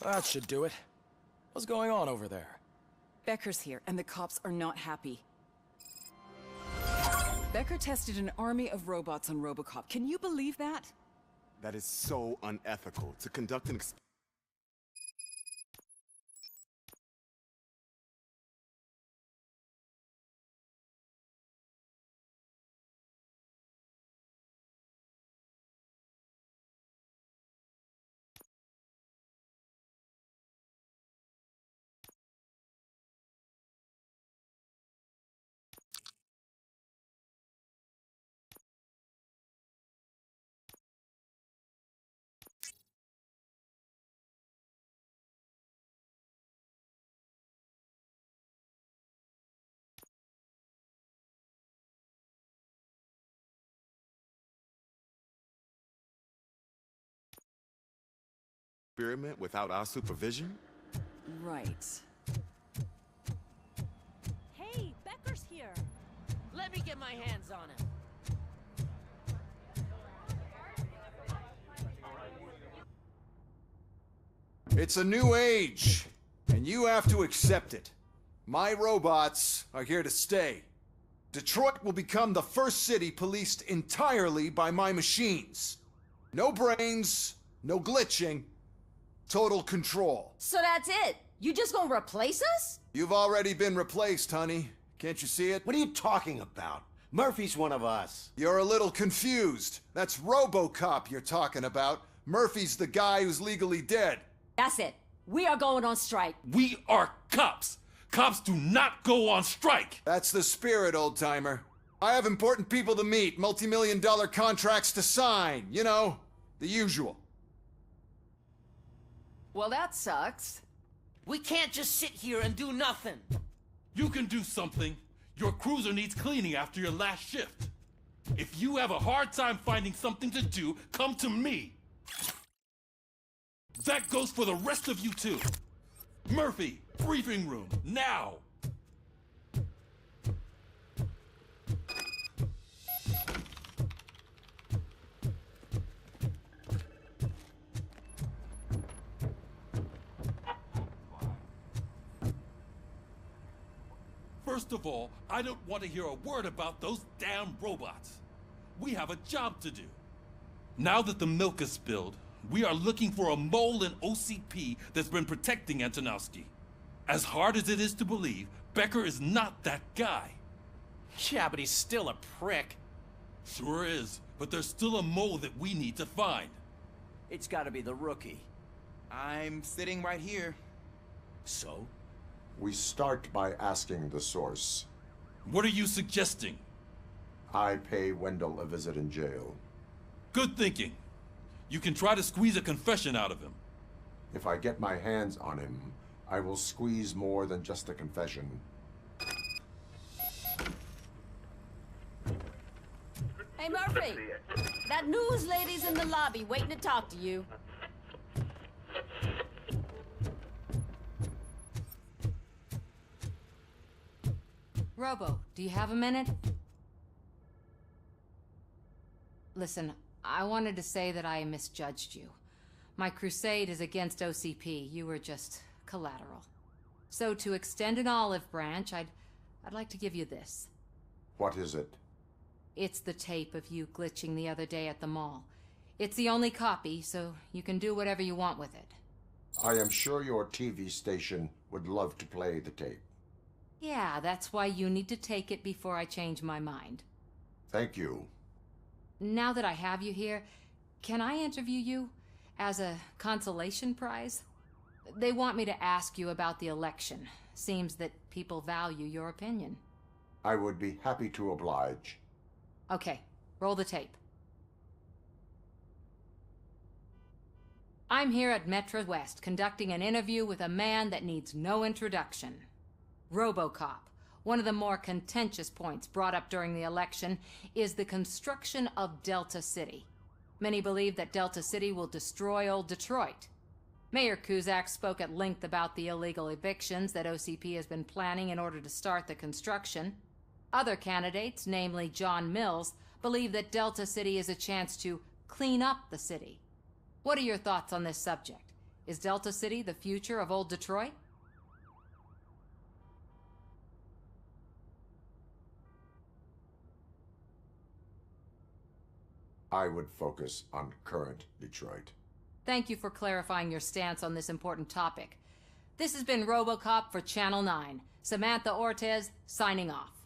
That should do it. What's going on over there? Becker's here, and the cops are not happy. Becker tested an army of robots on RoboCop. Can you believe that? That is so unethical. To conduct an experiment without our supervision? Right. Hey, Becker's here. Let me get my hands on him. It's a new age, and you have to accept it. My robots are here to stay. Detroit will become the first city policed entirely by my machines. No brains, no glitching, total control. So that's it? You just gonna replace us? You've already been replaced, honey. Can't you see it? What are you talking about? Murphy's one of us. You're a little confused. That's RoboCop you're talking about. Murphy's the guy who's legally dead. That's it. We are going on strike. We are cops. Cops do not go on strike. That's the spirit, old-timer. I have important people to meet, multi-million-dollar contracts to sign. You know, the usual. Well, that sucks. We can't just sit here and do nothing. You can do something. Your cruiser needs cleaning after your last shift. If you have a hard time finding something to do, come to me. That goes for the rest of you too. Murphy, briefing room, now! First of all, I don't want to hear a word about those damn robots. We have a job to do. Now that the milk is spilled, we are looking for a mole in OCP that's been protecting Antonowski. As hard as it is to believe, Becker is not that guy. Yeah, but he's still a prick. Sure is, but there's still a mole that we need to find. It's gotta be the rookie. I'm sitting right here. So? We start by asking the source. What are you suggesting? I pay Wendell a visit in jail. Good thinking. You can try to squeeze a confession out of him. If I get my hands on him, I will squeeze more than just a confession. Hey, Murphy. That news lady's in the lobby waiting to talk to you. Robo, do you have a minute? Listen, I wanted to say that I misjudged you. My crusade is against OCP. You were just collateral. So to extend an olive branch, I'd like to give you this. What is it? It's the tape of you glitching the other day at the mall. It's the only copy, so you can do whatever you want with it. I am sure your TV station would love to play the tape. Yeah, that's why you need to take it before I change my mind. Thank you. Now that I have you here, can I interview you as a consolation prize? They want me to ask you about the election. Seems that people value your opinion. I would be happy to oblige. Okay, roll the tape. I'm here at Metro West conducting an interview with a man that needs no introduction. RoboCop. One of the more contentious points brought up during the election is the construction of Delta City. Many believe that Delta City will destroy old Detroit. Mayor Cusack spoke at length about the illegal evictions that OCP has been planning in order to start the construction. Other candidates, namely John Mills, believe that Delta City is a chance to clean up the city. What are your thoughts on this subject? Is Delta City the future of old Detroit? I would focus on current Detroit. Thank you for clarifying your stance on this important topic. This has been RoboCop for Channel 9. Samantha Ortez, signing off.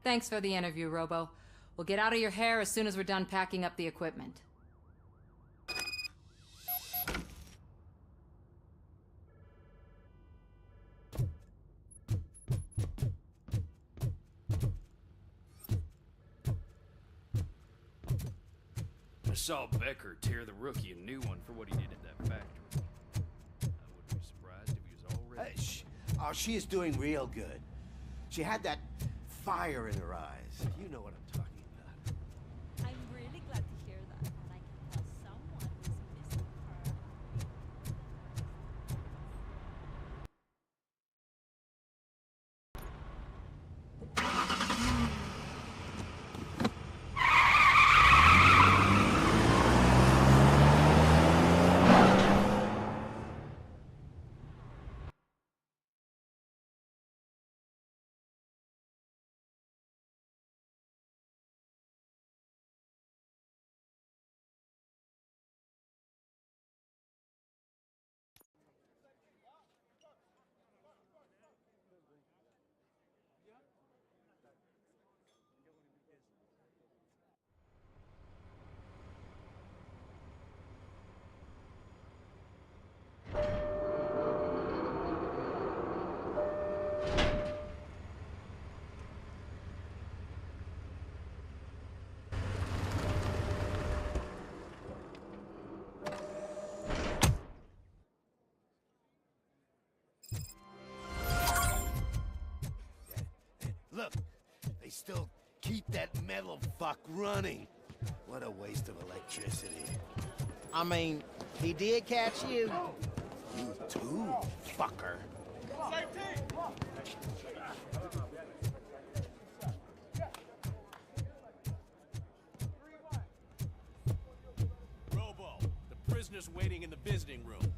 Thanks for the interview, Robo. We'll get out of your hair as soon as we're done packing up the equipment. I saw Becker tear the rookie a new one for what he did at that factory. I wouldn't be surprised if he was already... She is doing real good. She had that fire in her eyes. You know what I'm talking about. I'm really glad to hear that, and I can tell someone who's missing her. Look, they still keep that metal fuck running. What a waste of electricity. I mean, he did catch you. You too, fucker. Robo, the prisoner's waiting in the visiting room.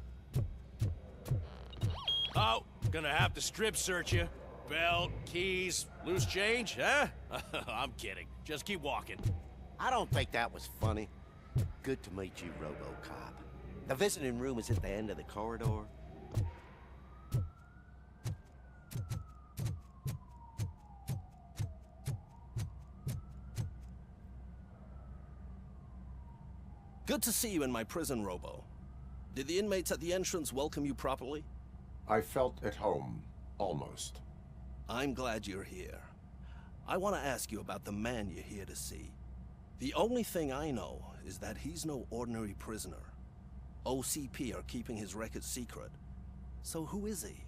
Oh, gonna have to strip search you. belt, keys, loose change, huh? I'm kidding. Just keep walking. I don't think that was funny. Good to meet you, RoboCop. The visiting room is at the end of the corridor. Good to see you in my prison, Robo. Did the inmates at the entrance welcome you properly? I felt at home, almost. I'm glad you're here. I want to ask you about the man you're here to see. The only thing I know is that he's no ordinary prisoner. OCP are keeping his record secret. So who is he?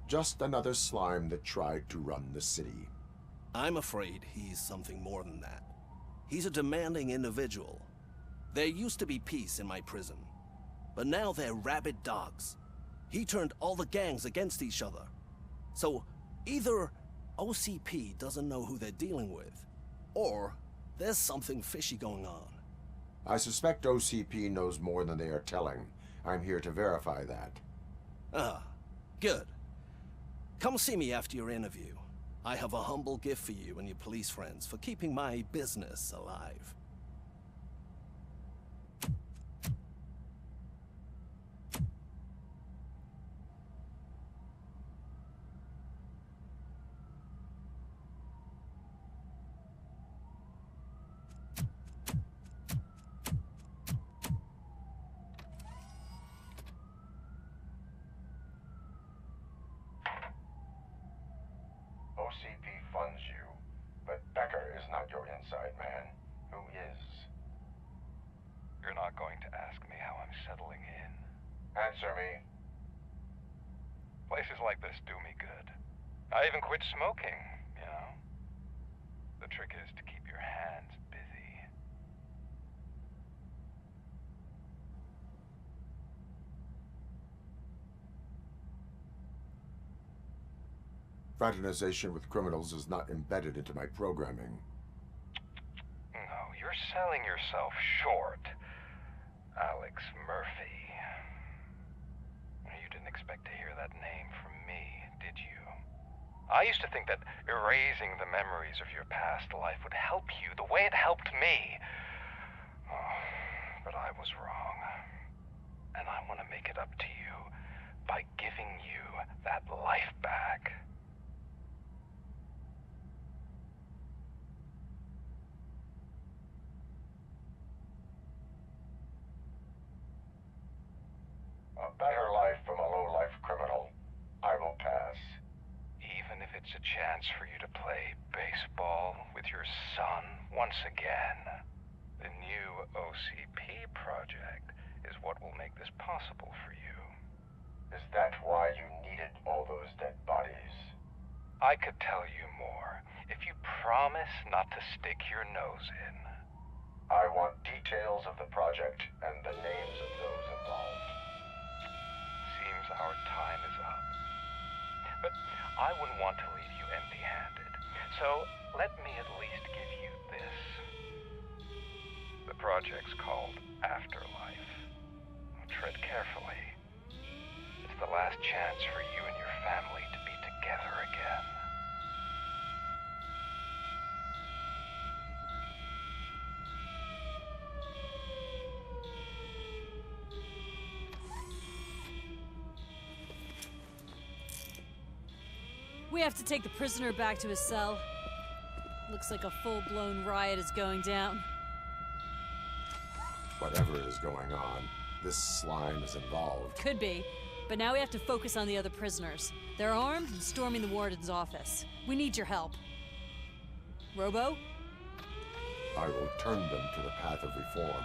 Just another slime that tried to run the city. I'm afraid he's something more than that. He's a demanding individual. There used to be peace in my prison, but now they're rabid dogs. He turned all the gangs against each other. So either OCP doesn't know who they're dealing with, or there's something fishy going on. I suspect OCP knows more than they are telling. I'm here to verify that. Ah, good. Come see me after your interview. I have a humble gift for you and your police friends for keeping my business alive. OCP funds you, but Becker is not your inside man. Who is? You're not going to ask me how I'm settling in. Answer me. Places like this do me good. I even quit smoking, you know? The trick is to keep your hands busy. Fraternization with criminals is not embedded into my programming. No, you're selling yourself short, Alex Murphy. You didn't expect to hear that name from me, did you? I used to think that erasing the memories of your past life would help you the way it helped me. Oh, but I was wrong. And I want to make it up to you by giving you that life back. A better life from a low-life criminal. I will pass. Even if it's a chance for you to play baseball with your son once again. The new OCP project is what will make this possible for you. Is that why you needed all those dead bodies? I could tell you more if you promise not to stick your nose in. I want details of the project and the names of those involved. Seems our time is up. But I wouldn't want to leave you empty-handed. So let me at least give you this. The project's called Afterlife. Tread carefully. It's the last chance for you and your family to be together again. We have to take the prisoner back to his cell. Looks like a full-blown riot is going down. Whatever is going on, this slime is involved. Could be, but now we have to focus on the other prisoners. They're armed and storming the warden's office. We need your help. Robo? I will turn them to the path of reform.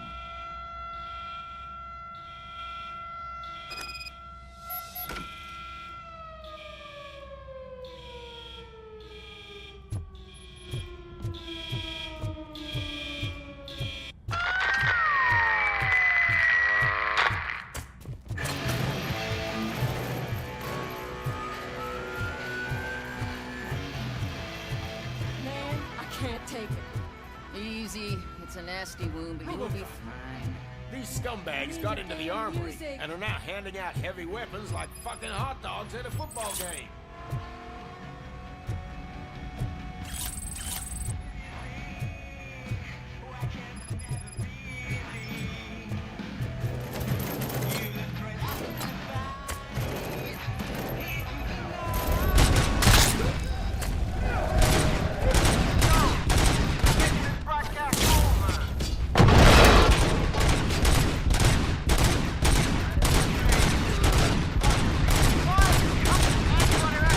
Man, Take it. Easy. It's a nasty wound, but you will be fine. These scumbags got into the armory and are now handing out heavy weapons like fucking hot dogs at a football game. Anyone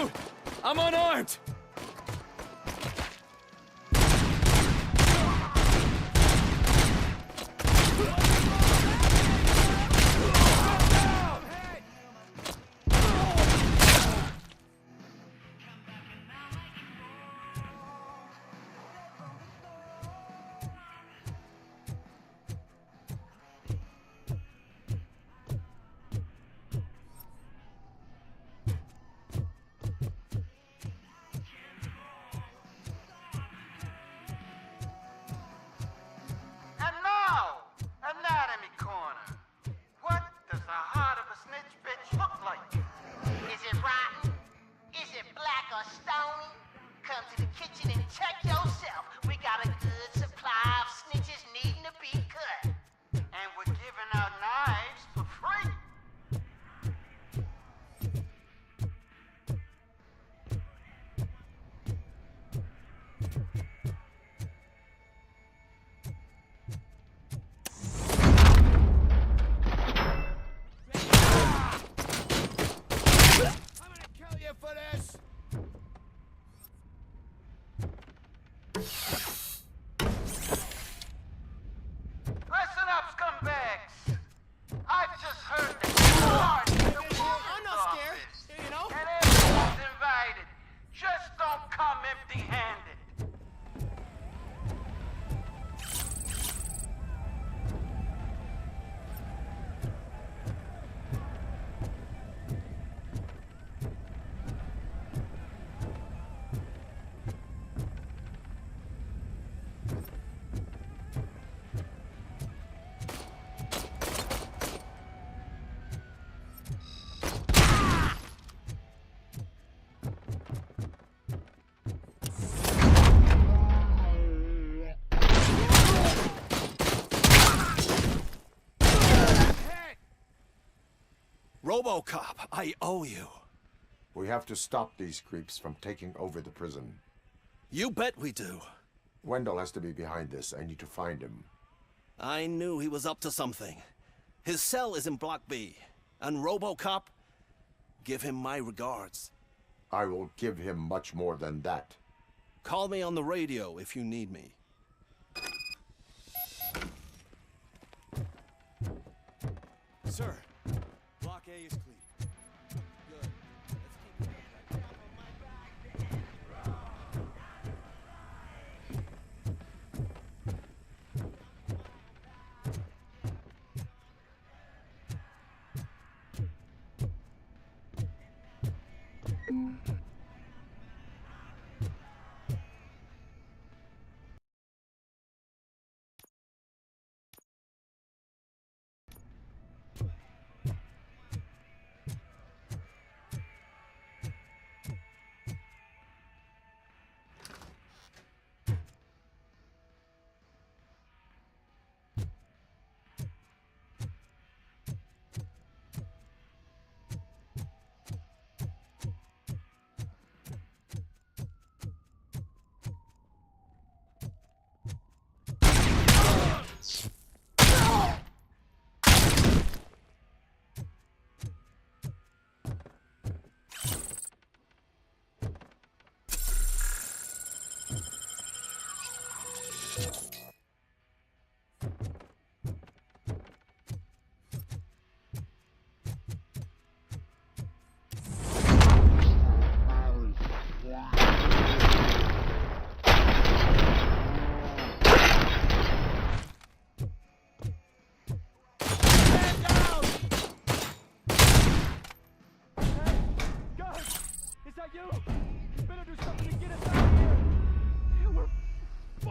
shoot! I'm unarmed! And now, Anatomy Corner. What does the heart of a snitch bitch look like? Is it rotten? Is it black or stony? Come to the kitchen and check yourself. We got a good supply of snitches needing to be cut. And we're giving out knives for free. I'm gonna kill you for this! Listen up, scumbags. I've just heard that you are in the I'm not scared, office. you know? And everyone's invited. Just don't come empty-handed. RoboCop, I owe you. We have to stop these creeps from taking over the prison. You bet we do. Wendell has to be behind this. I need to find him. I knew he was up to something. His cell is in Block B. And RoboCop, give him my regards. I will give him much more than that. Call me on the radio if you need me. Sir, Block A is clean. Good.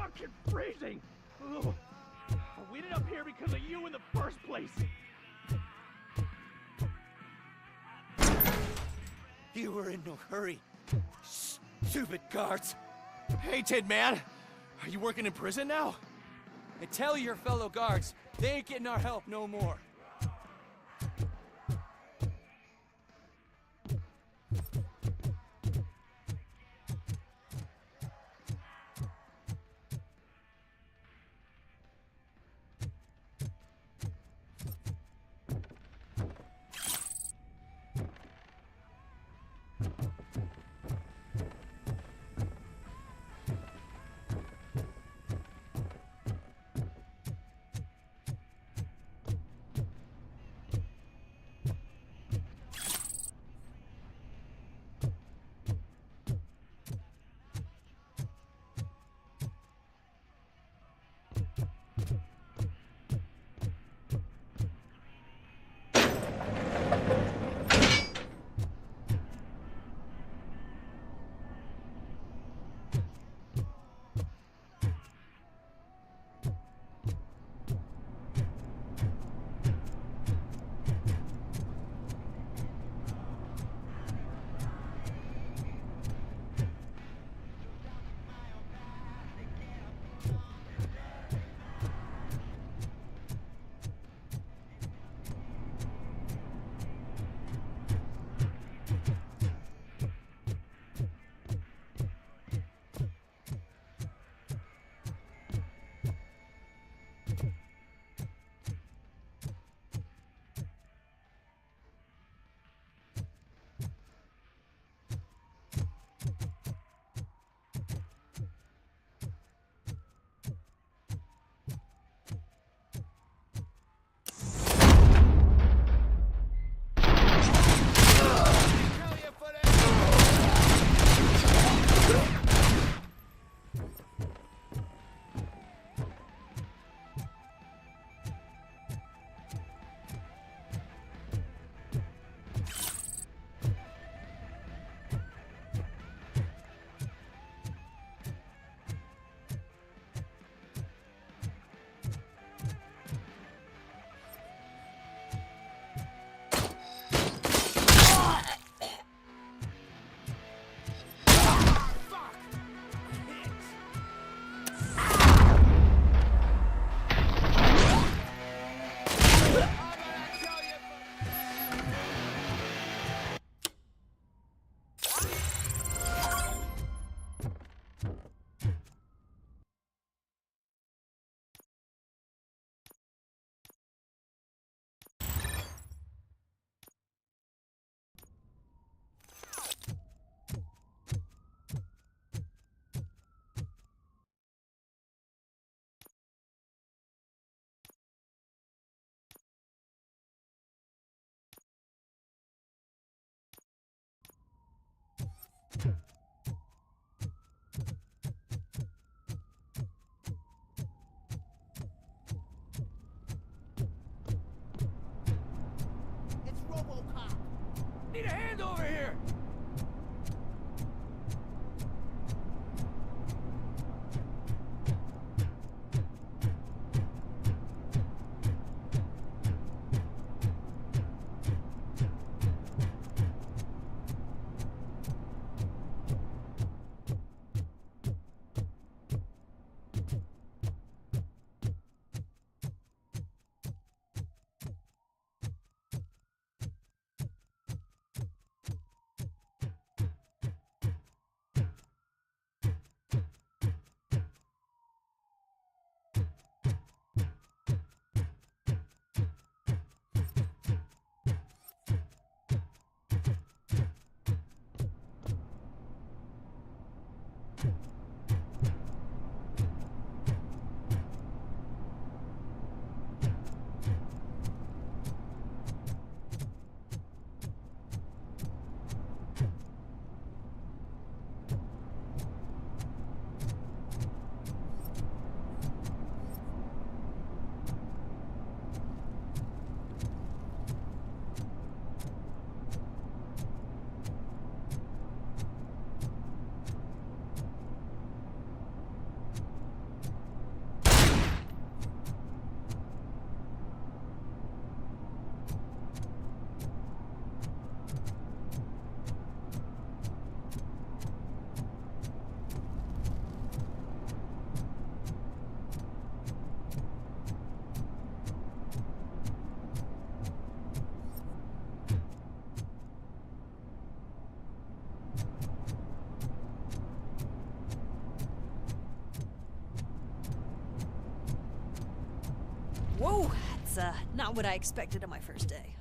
Let's keep it freezing! Ugh. We ended up here because of you in the first place! You were in no hurry. Stupid guards. Hey, Tin Man. Are you working in prison now? And tell your fellow guards, they ain't getting our help no more. It's RoboCop. Need a hand over here! Whoa, that's not what I expected on my first day.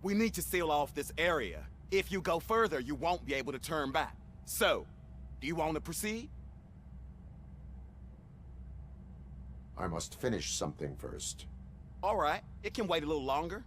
We need to seal off this area. If you go further, you won't be able to turn back. So, do you want to proceed? I must finish something first. All right, it can wait a little longer.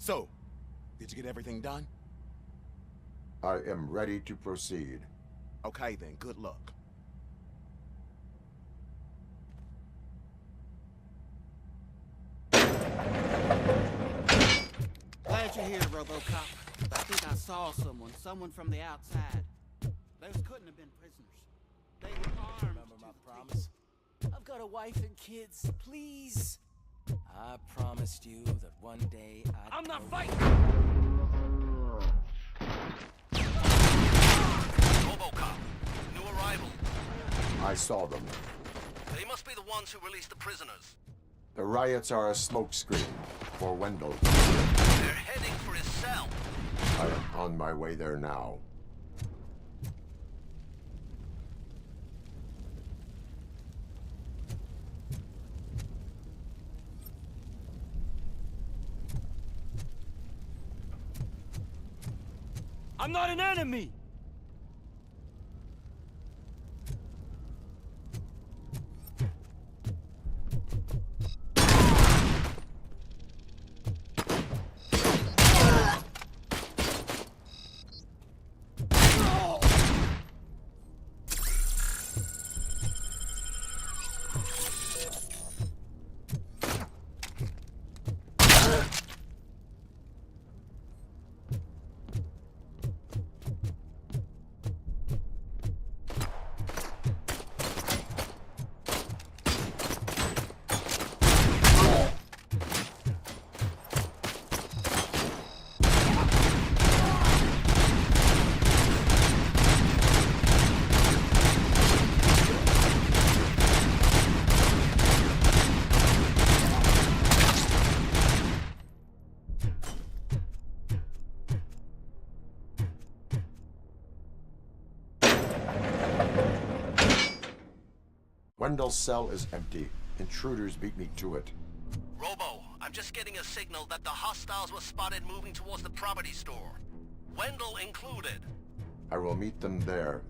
So, did you get everything done? I am ready to proceed. Okay then, good luck. Glad you're here, RoboCop. I think I saw someone from the outside. Those couldn't have been prisoners. They were armed. Remember my promise? I've got a wife and kids. Please. I promised you that one day I'd... I'm not fighting! RoboCop, new arrival. I saw them. They must be the ones who released the prisoners. The riots are a smokescreen for Wendell. They're heading for his cell. I am on my way there now. I'm not an enemy! Wendell's cell is empty. Intruders beat me to it. Robo, I'm just getting a signal that the hostiles were spotted moving towards the property store. Wendell included. I will meet them there.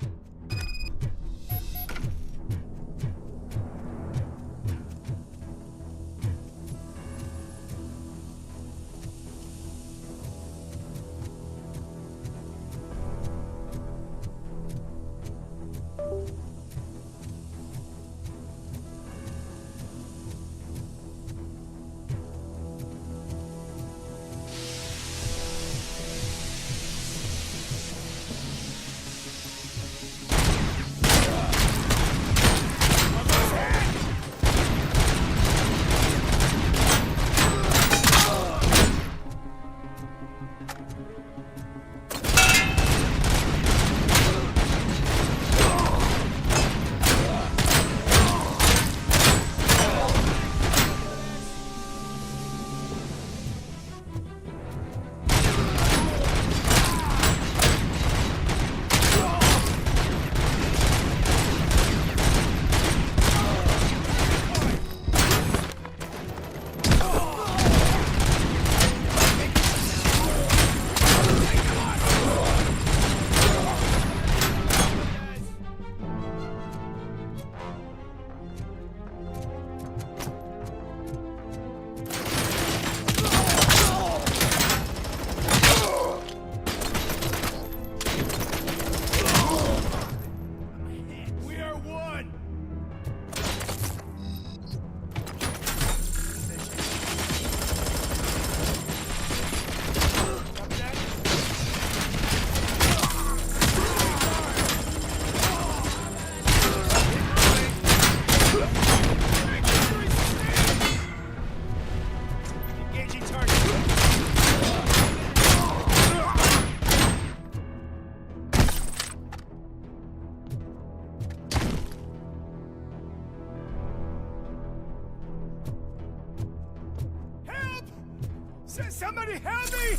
Somebody help me!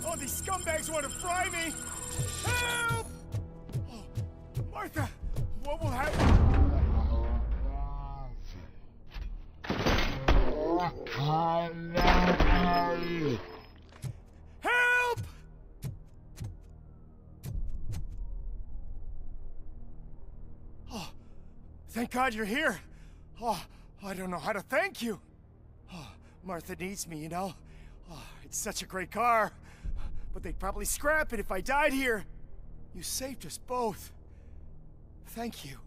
Oh, these scumbags want to fry me! Help! Oh, Martha, what will happen? Help! Oh, thank God you're here. Oh, I don't know how to thank you. Oh, Martha needs me, you know. Oh, it's such a great car. But they'd probably scrap it if I died here. You saved us both. Thank you.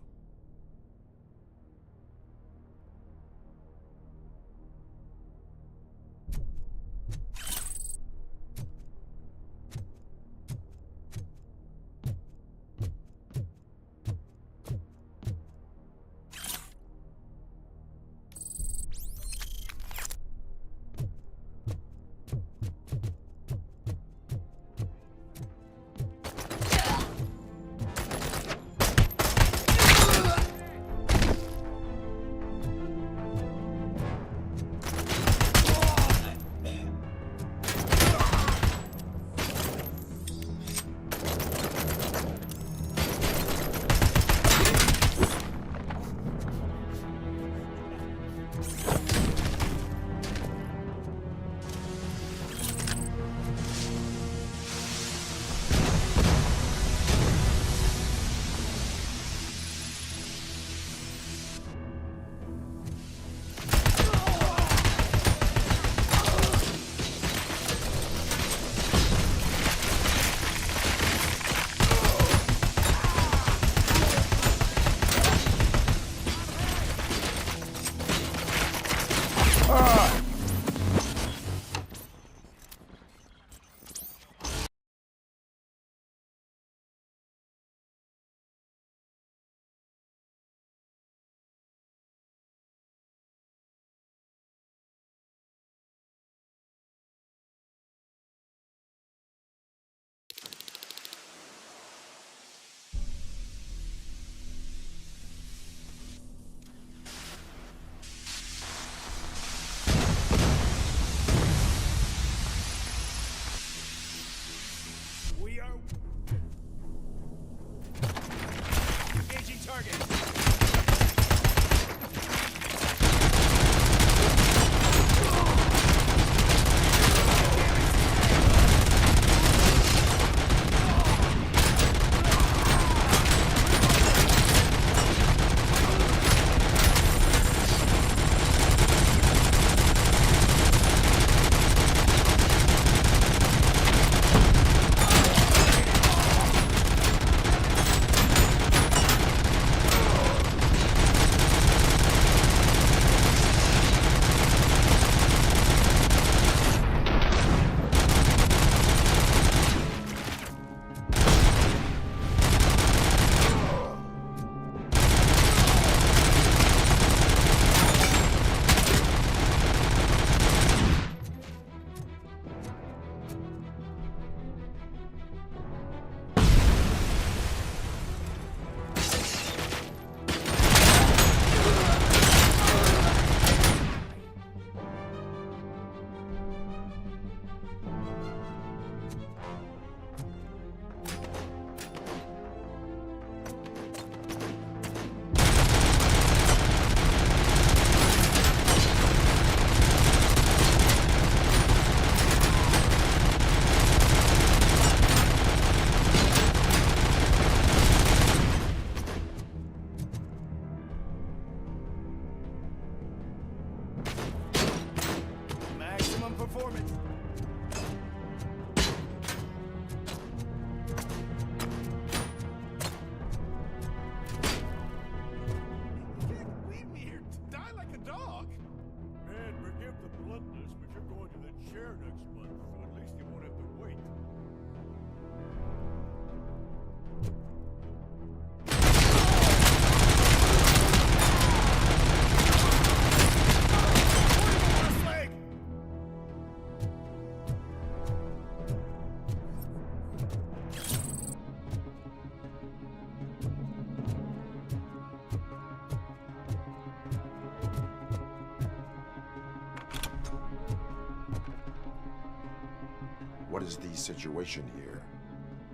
What is the situation here?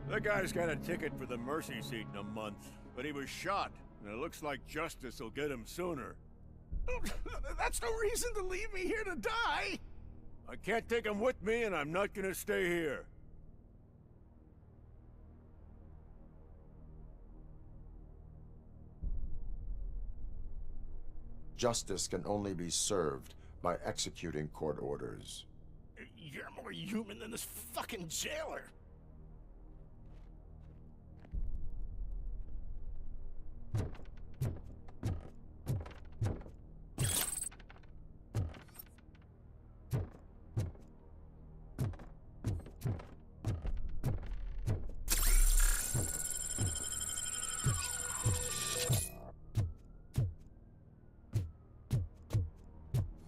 The guy's got a ticket for the mercy seat in a month, but he was shot, and it looks like justice will get him sooner. That's no reason to leave me here to die! I can't take him with me, and I'm not gonna stay here. Justice can only be served by executing court orders. You're more human than this fucking jailer.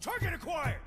Target acquired!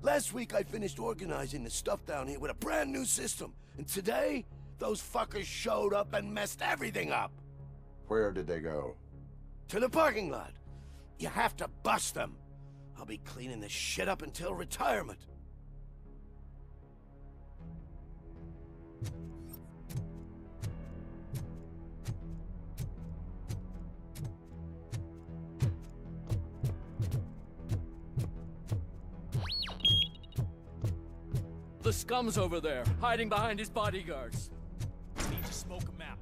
Last week I finished organizing the stuff down here with a brand new system. And today, those fuckers showed up and messed everything up. Where did they go? To the parking lot. You have to bust them. I'll be cleaning this shit up until retirement. The scum's over there, hiding behind his bodyguards. We need to smoke him out.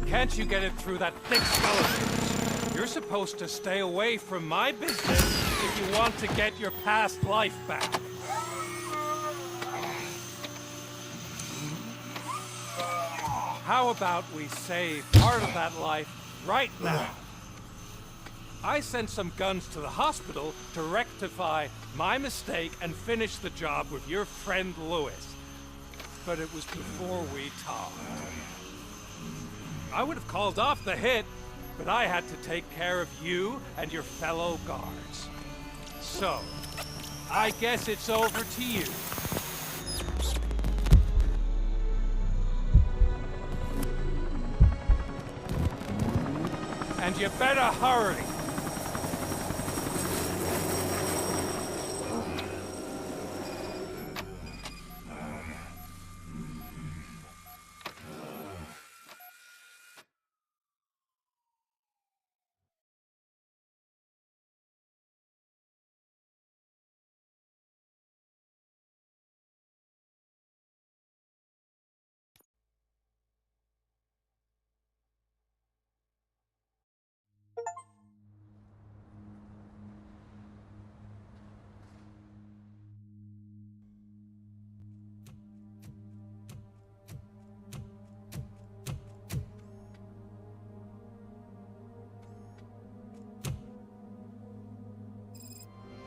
Can't you get it through that thick skull of yours? You're supposed to stay away from my business if you want to get your past life back. How about we save part of that life right now? I sent some guns to the hospital to rectify my mistake and finish the job with your friend Lewis. But it was before we talked. I would have called off the hit, but I had to take care of you and your fellow guards. So, I guess it's over to you. And you better hurry.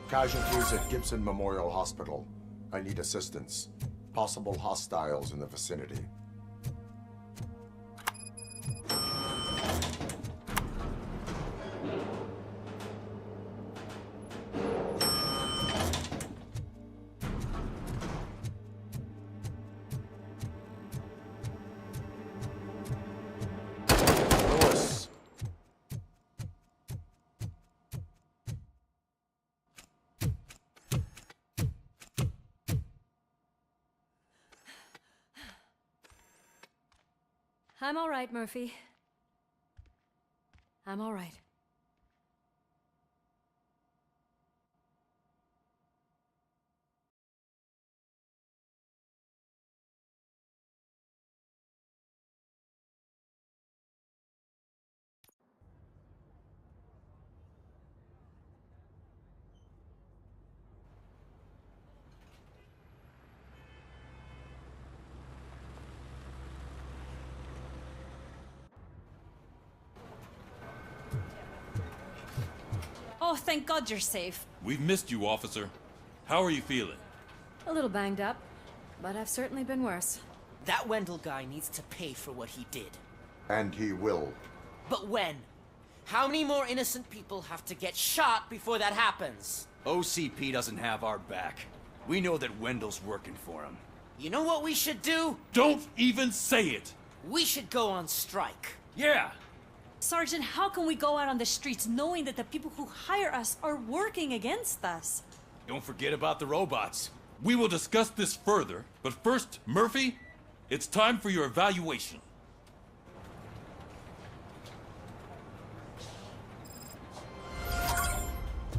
Casualties at Gibson Memorial Hospital. I need assistance. Possible hostiles in the vicinity. Lewis. I'm all right, Murphy. I'm all right. Oh, thank God you're safe. We've missed you, officer. How are you feeling? A little banged up, but I've certainly been worse. That Wendell guy needs to pay for what he did. And he will. But when? How many more innocent people have to get shot before that happens? OCP doesn't have our back. We know that Wendell's working for him. You know what we should do? Don't even say it! We should go on strike. Yeah! Sergeant, how can we go out on the streets knowing that the people who hire us are working against us? Don't forget about the robots. We will discuss this further, but first, Murphy, it's time for your evaluation.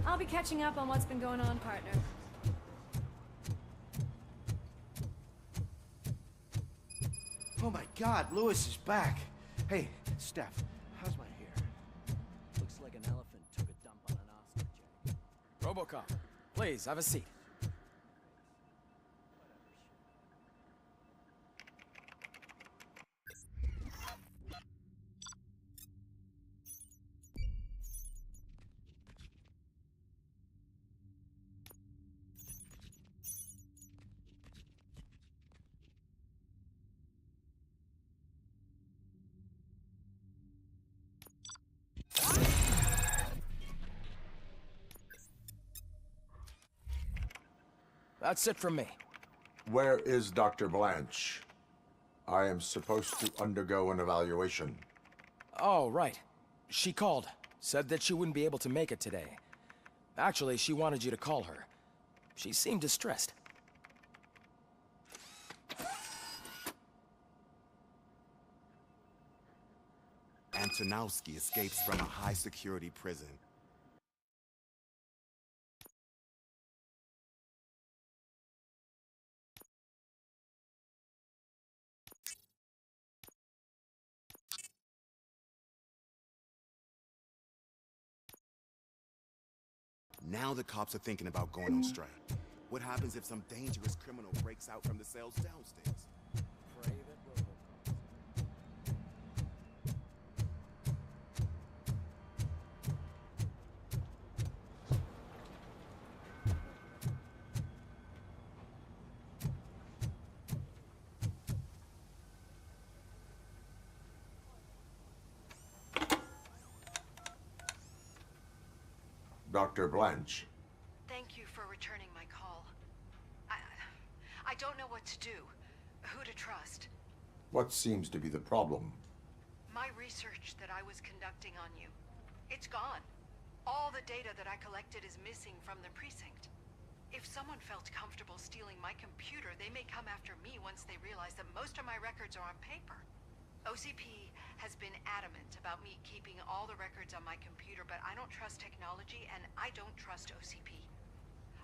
I'll be catching up on what's been going on, partner. Oh my God, Lewis is back. Hey, Steph, how's my hair? Looks like an elephant took a dump on an ostrich. Robocop, please, have a seat. That's it from me. Where is Dr. Blanche? I am supposed to undergo an evaluation. Oh, right. She called. Said that she wouldn't be able to make it today. Actually, she wanted you to call her. She seemed distressed. Antonowski escapes from a high-security prison. Now the cops are thinking about going on strike. What happens if some dangerous criminal breaks out from the cells downstairs? Dr. Blanche. Thank you for returning my call. I don't know what to do. Who to trust. What seems to be the problem? My research that I was conducting on you. It's gone. All the data that I collected is missing from the precinct. If someone felt comfortable stealing my computer, they may come after me once they realize that most of my records are on paper. OCP has been adamant about me keeping all the records on my computer, but I don't trust technology and I don't trust OCP.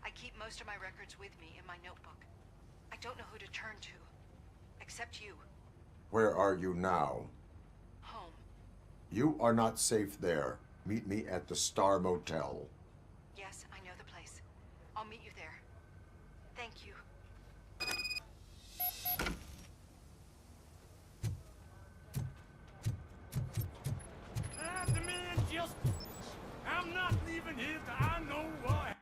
I keep most of my records with me in my notebook. I don't know who to turn to, except you. Where are you now? Home. You are not safe there. Meet me at the Star Motel. Yes, I know the place. I'll meet you there. Thank you. I demand justice. I'm not leaving here till I know what.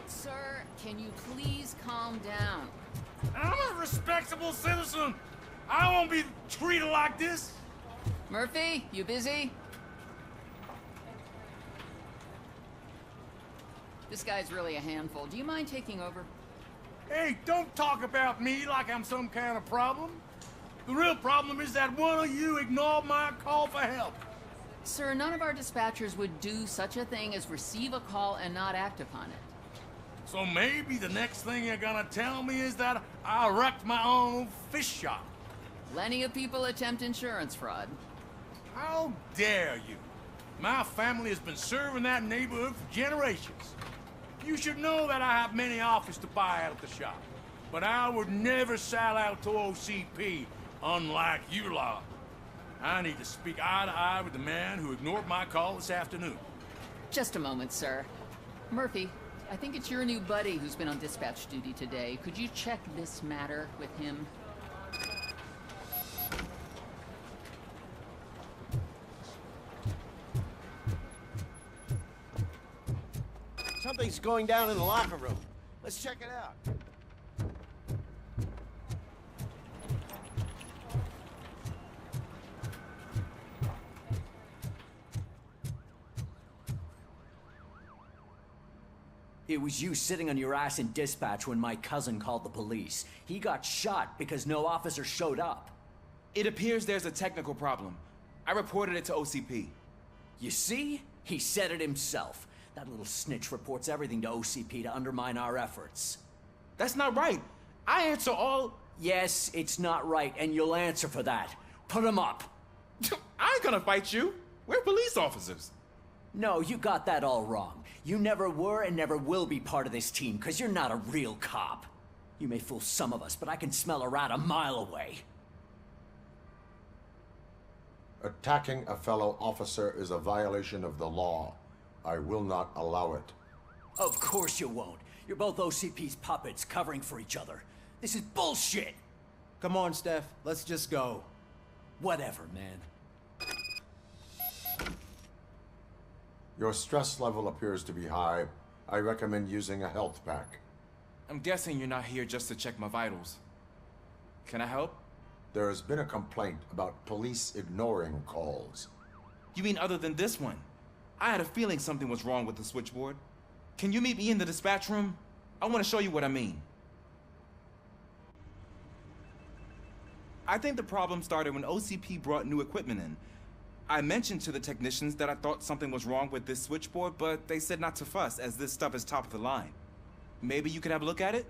Sir, can you please calm down? I'm a respectable citizen. I won't be treated like this. Murphy, you busy? This guy's really a handful. Do you mind taking over? Hey, don't talk about me like I'm some kind of problem. The real problem is that one of you ignored my call for help. Sir, none of our dispatchers would do such a thing as receive a call and not act upon it. So maybe the next thing you're gonna tell me is that I wrecked my own fish shop. Plenty of people attempt insurance fraud. How dare you? My family has been serving that neighborhood for generations. You should know that I have many offers to buy out of the shop. But I would never sell out to OCP, unlike you lot. I need to speak eye to eye with the man who ignored my call this afternoon. Just a moment, sir. Murphy, I think it's your new buddy who's been on dispatch duty today. Could you check this matter with him? Something's going down in the locker room. Let's check it out. It was you sitting on your ass in dispatch when my cousin called the police. He got shot because no officer showed up. It appears there's a technical problem. I reported it to OCP. You see? He said it himself. That little snitch reports everything to OCP to undermine our efforts. That's not right. I answer all... Yes, it's not right, and you'll answer for that. Put him up. I ain't gonna fight you. We're police officers. No, you got that all wrong. You never were and never will be part of this team, because you're not a real cop. You may fool some of us, but I can smell a rat a mile away. Attacking a fellow officer is a violation of the law. I will not allow it. Of course you won't. You're both OCP's puppets covering for each other. This is bullshit! Come on, Steph. Let's just go. Whatever, man. Your stress level appears to be high. I recommend using a health pack. I'm guessing you're not here just to check my vitals. Can I help? There has been a complaint about police ignoring calls. You mean other than this one? I had a feeling something was wrong with the switchboard. Can you meet me in the dispatch room? I want to show you what I mean. I think the problem started when OCP brought new equipment in. I mentioned to the technicians that I thought something was wrong with this switchboard, but they said not to fuss, as this stuff is top of the line. Maybe you could have a look at it?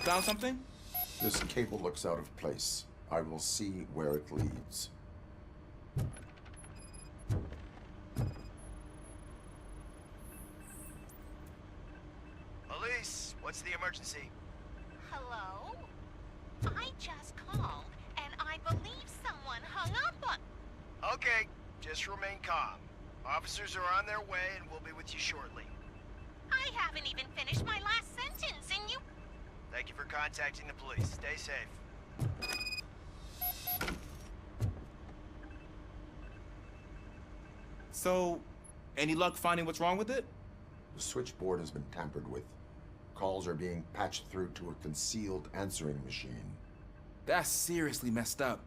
Found something? This cable looks out of place. I will see where it leads. Police, what's the emergency? Hello? I just called, and I'm believe someone hung up on... Okay, just remain calm. Officers are on their way and we'll be with you shortly. I haven't even finished my last sentence, and you... Thank you for contacting the police. Stay safe. So, any luck finding what's wrong with it? The switchboard has been tampered with. Calls are being patched through to a concealed answering machine. That's seriously messed up.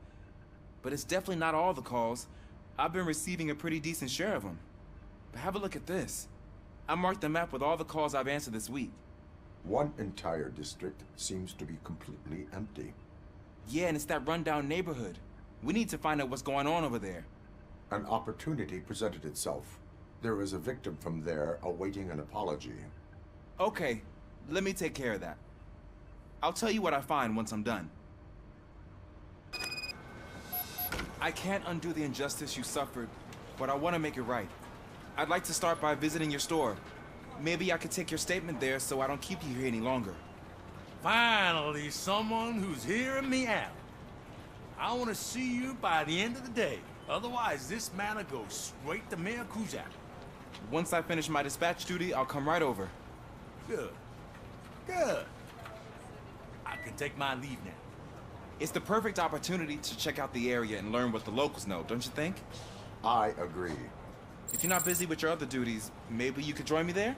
But it's definitely not all the calls. I've been receiving a pretty decent share of them. But have a look at this. I marked the map with all the calls I've answered this week. One entire district seems to be completely empty. Yeah, and it's that rundown neighborhood. We need to find out what's going on over there. An opportunity presented itself. There is a victim from there awaiting an apology. Okay, let me take care of that. I'll tell you what I find once I'm done. I can't undo the injustice you suffered, but I want to make it right. I'd like to start by visiting your store. Maybe I could take your statement there so I don't keep you here any longer. Finally, someone who's hearing me out. I want to see you by the end of the day. Otherwise, this matter goes straight to Mayor Kuzak. Once I finish my dispatch duty, I'll come right over. Good. Good. I can take my leave now. It's the perfect opportunity to check out the area and learn what the locals know, don't you think? I agree. If you're not busy with your other duties, maybe you could join me there?